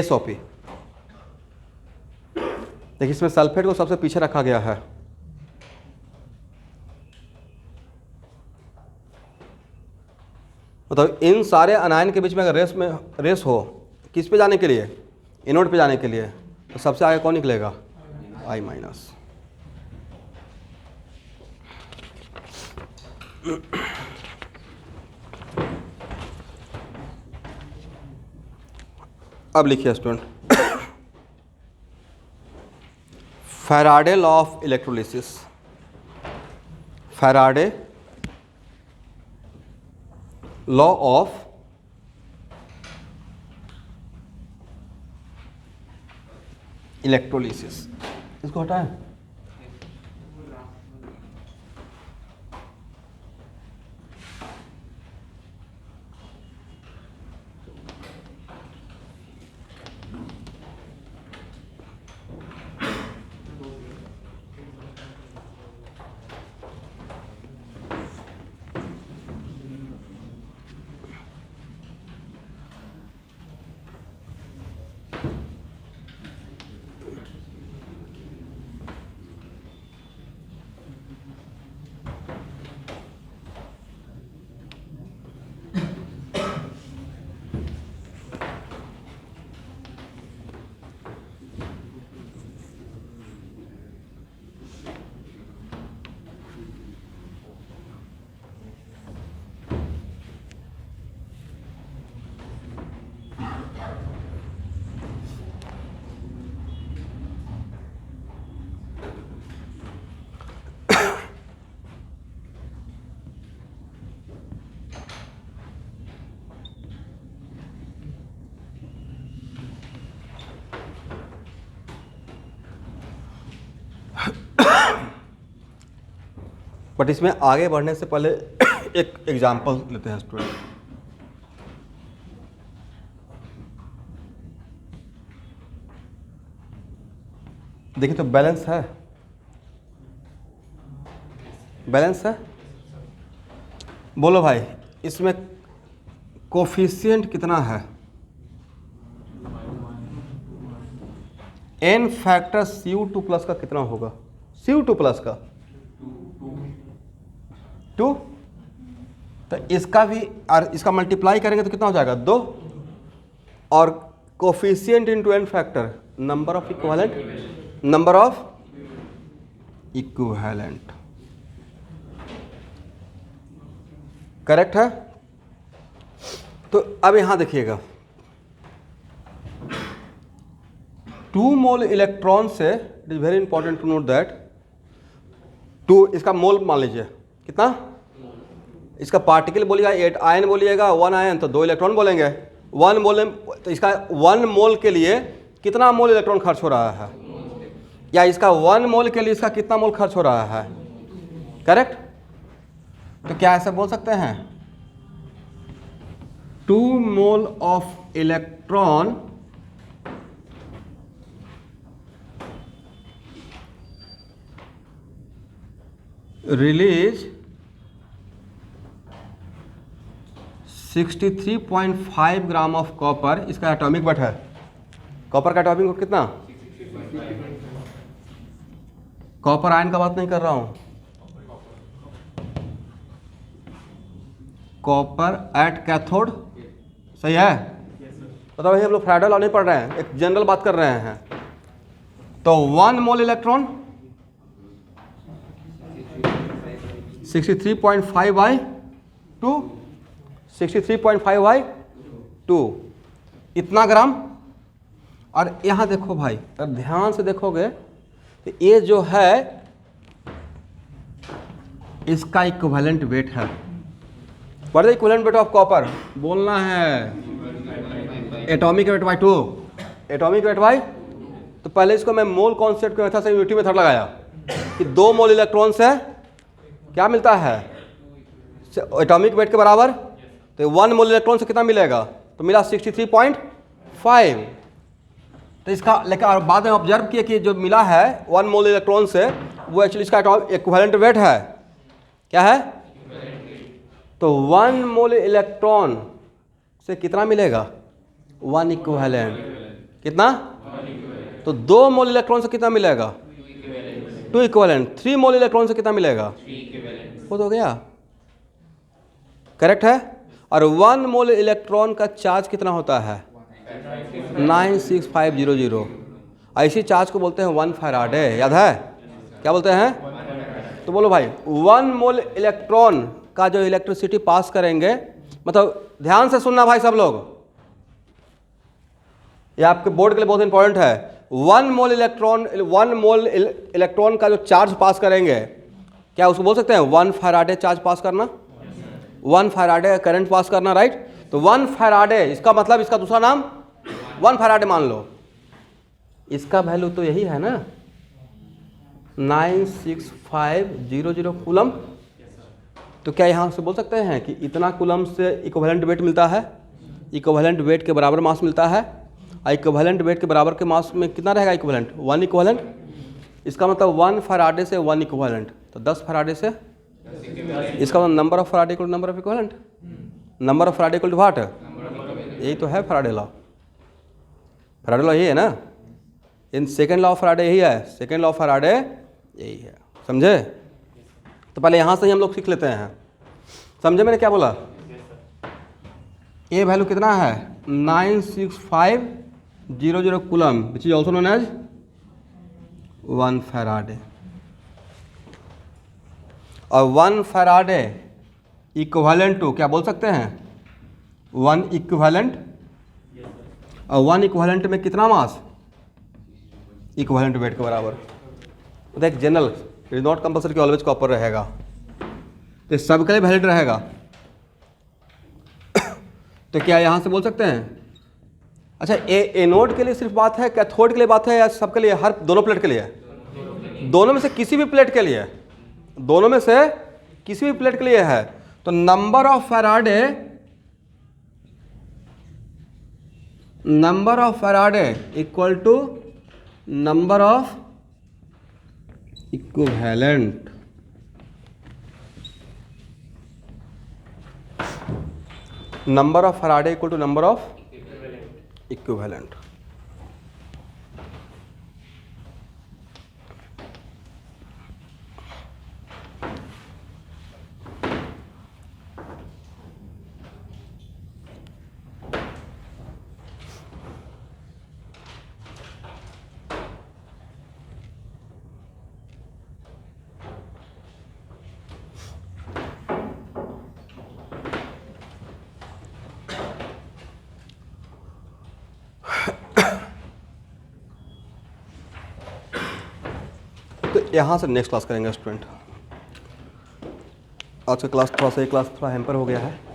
SOP, देखिए इसमें सल्फेट को सबसे पीछे रखा गया है। मतलब इन सारे अनायन के बीच में अगर रेस हो किस पे जाने के लिए, एनोड पे जाने के लिए, तो सबसे आगे कौन निकलेगा, I-। अब लिखिए student, Faraday law of electrolysis. Faraday law of electrolysis, इसको हटाएं। बट इसमें आगे बढ़ने से पहले एक एग्जाम्पल लेते हैं स्टूडेंट। देखिए तो बैलेंस है, बैलेंस है, बोलो भाई इसमें कोफिशिएंट कितना है, n फैक्टर Cu2 प्लस का कितना होगा, Cu2 प्लस का 2, तो इसका भी और इसका मल्टीप्लाई करेंगे तो कितना हो जाएगा 2, और coefficient into n factor number of equivalent, number of equivalent, correct है। तो अब यहां देखिएगा 2 मोल इलेक्ट्रॉन से, it is very important to note that 2 इसका मोल मान लीजिए कितना, इसका पार्टिकल बोलिएगा 8 आयन बोलिएगा, 1 आयन तो 2 इलेक्ट्रॉन बोलेंगे, 1 मोल, तो इसका 1 मोल के लिए कितना मोल इलेक्ट्रॉन खर्च हो रहा है, या इसका 1 मोल के लिए इसका कितना मोल खर्च हो रहा है, करेक्ट। तो क्या ऐसे बोल सकते हैं 2 mole of electron release 63.5 gram of copper, इसका एटॉमिक वेट है, कॉपर का एटॉमिक वेट कितना, कॉपर आयन का बात नहीं कर रहा हूं, कॉपर एट कैथोड, सही है। मतलब हम लोग फैराडे लॉ नहीं पढ़ रहे हैं, एक जनरल बात कर रहे हैं। तो 1 मोल इलेक्ट्रॉन 63.5/2, 63.5/2 इतना ग्राम। और यहाँ देखो भाई, अगर ध्यान से देखोगे तो ये जो है इसका इक्विवेलेंट वेट है। What is equivalent weight of copper? बोलना है atomic weight by 2, atomic weight by. तो पहले इसको मैं मोल कॉन्सेप्ट के मेथड से यूनिटी मेथड लगाया कि 2 मोल इलेक्ट्रॉन से क्या मिलता है एटॉमिक वेट के बराबर। तो 1 मोल इलेक्ट्रॉन से कितना मिलेगा? तो मिला 63.5। तो इसका लेकिन और बाद में ऑब्जर्व किए कि जो मिला है 1 मोल इलेक्ट्रॉन से वो एक्चुअली इसका इक्विवेलेंट वेट है। क्या है? तो 1 मोल इलेक्ट्रॉन से कितना मिलेगा? 1 इक्विवेलेंट। कितना? तो 2 मोल इलेक्ट्रॉन से कितना मिलेगा? 2 इक्विवेलेंट। 3 मोल इलेक्ट्रॉन से कितना मिलेगा? 3 वो तो गया, करेक्ट है। और 1 मोल इलेक्ट्रॉन का चार्ज कितना होता है? 96500। ऐसी चार्ज को बोलते हैं 1 फैराडे। याद है क्या बोलते हैं? तो बोलो भाई 1 मोल इलेक्ट्रॉन का जो इलेक्ट्रिसिटी पास करेंगे, मतलब ध्यान से सुनना भाई सब लोग, ये आपके बोर्ड के लिए बहुत इंपॉर्टेंट है। 1 मोल इलेक्ट्रॉन का जो चार्ज पास करेंगे, क्या उसको बोल सकते हैं 1 फैराडे चार्ज पास करना, 1 फैराडे करंट पास करना, राइट। तो 1 फैराडे, इसका मतलब इसका दूसरा नाम 1 फैराडे मान लो। इसका वैल्यू तो यही है ना, 96500 कूलम। तो क्या यहाँ से बोल सकते हैं कि इतना कूलम से इक्विवेलेंट वेट मिलता है, इक्विवेलेंट वेट के बराबर मास मिलता है। और इक्विवेलेंट वेट के बराबर के मास में कितना रहेगा इक्विवेलेंट? 1 इक्विवेलेंट। इसका मतलब 1 फैराडे से 1 इक्विवेलेंट, तो 10 फैराडे से, इसका मतलब number of Faraday equal number of equivalent, number of Faraday equal to what? यही तो है फैराडे लॉ। फैराडे लॉ यही है ना, in second law of Faraday यही है, सेकेंड लॉ ऑफ फैराडे यही है, समझे। तो पहले यहाँ से ही हम लोग सीख लेते हैं, समझे मैंने क्या बोला? ए वैल्यू कितना है? 96500 coulomb, which is also known as 1 Faraday. और 1 फैराडे इक्विवेलेंट टू क्या बोल सकते हैं? 1 इक्विवेलेंट। और 1 इक्विवेलेंट में कितना मास? इक्विवेलेंट वेट के बराबर। तो एक general, it is not compulsory कि ऑलवेज कॉपर रहेगा, तो सबके लिए वैलिड रहेगा। तो क्या यहाँ से बोल सकते हैं? अच्छा, एनोड के लिए सिर्फ बात है, कैथोड के लिए बात है, या सबके लिए, हर दोनों प्लेट के लिए? दोनों में से किसी भी प्लेट के लिए, दोनों में से किसी भी प्लेट के लिए है। तो number of Faraday equal to number of equivalent. Number of Faraday equal to number of equivalent. तो यहाँ से नेक्स्ट क्लास करेंगे स्टूडेंट। आज का क्लास थोड़ा सा, ये क्लास थोड़ा हैम्पर हो गया है।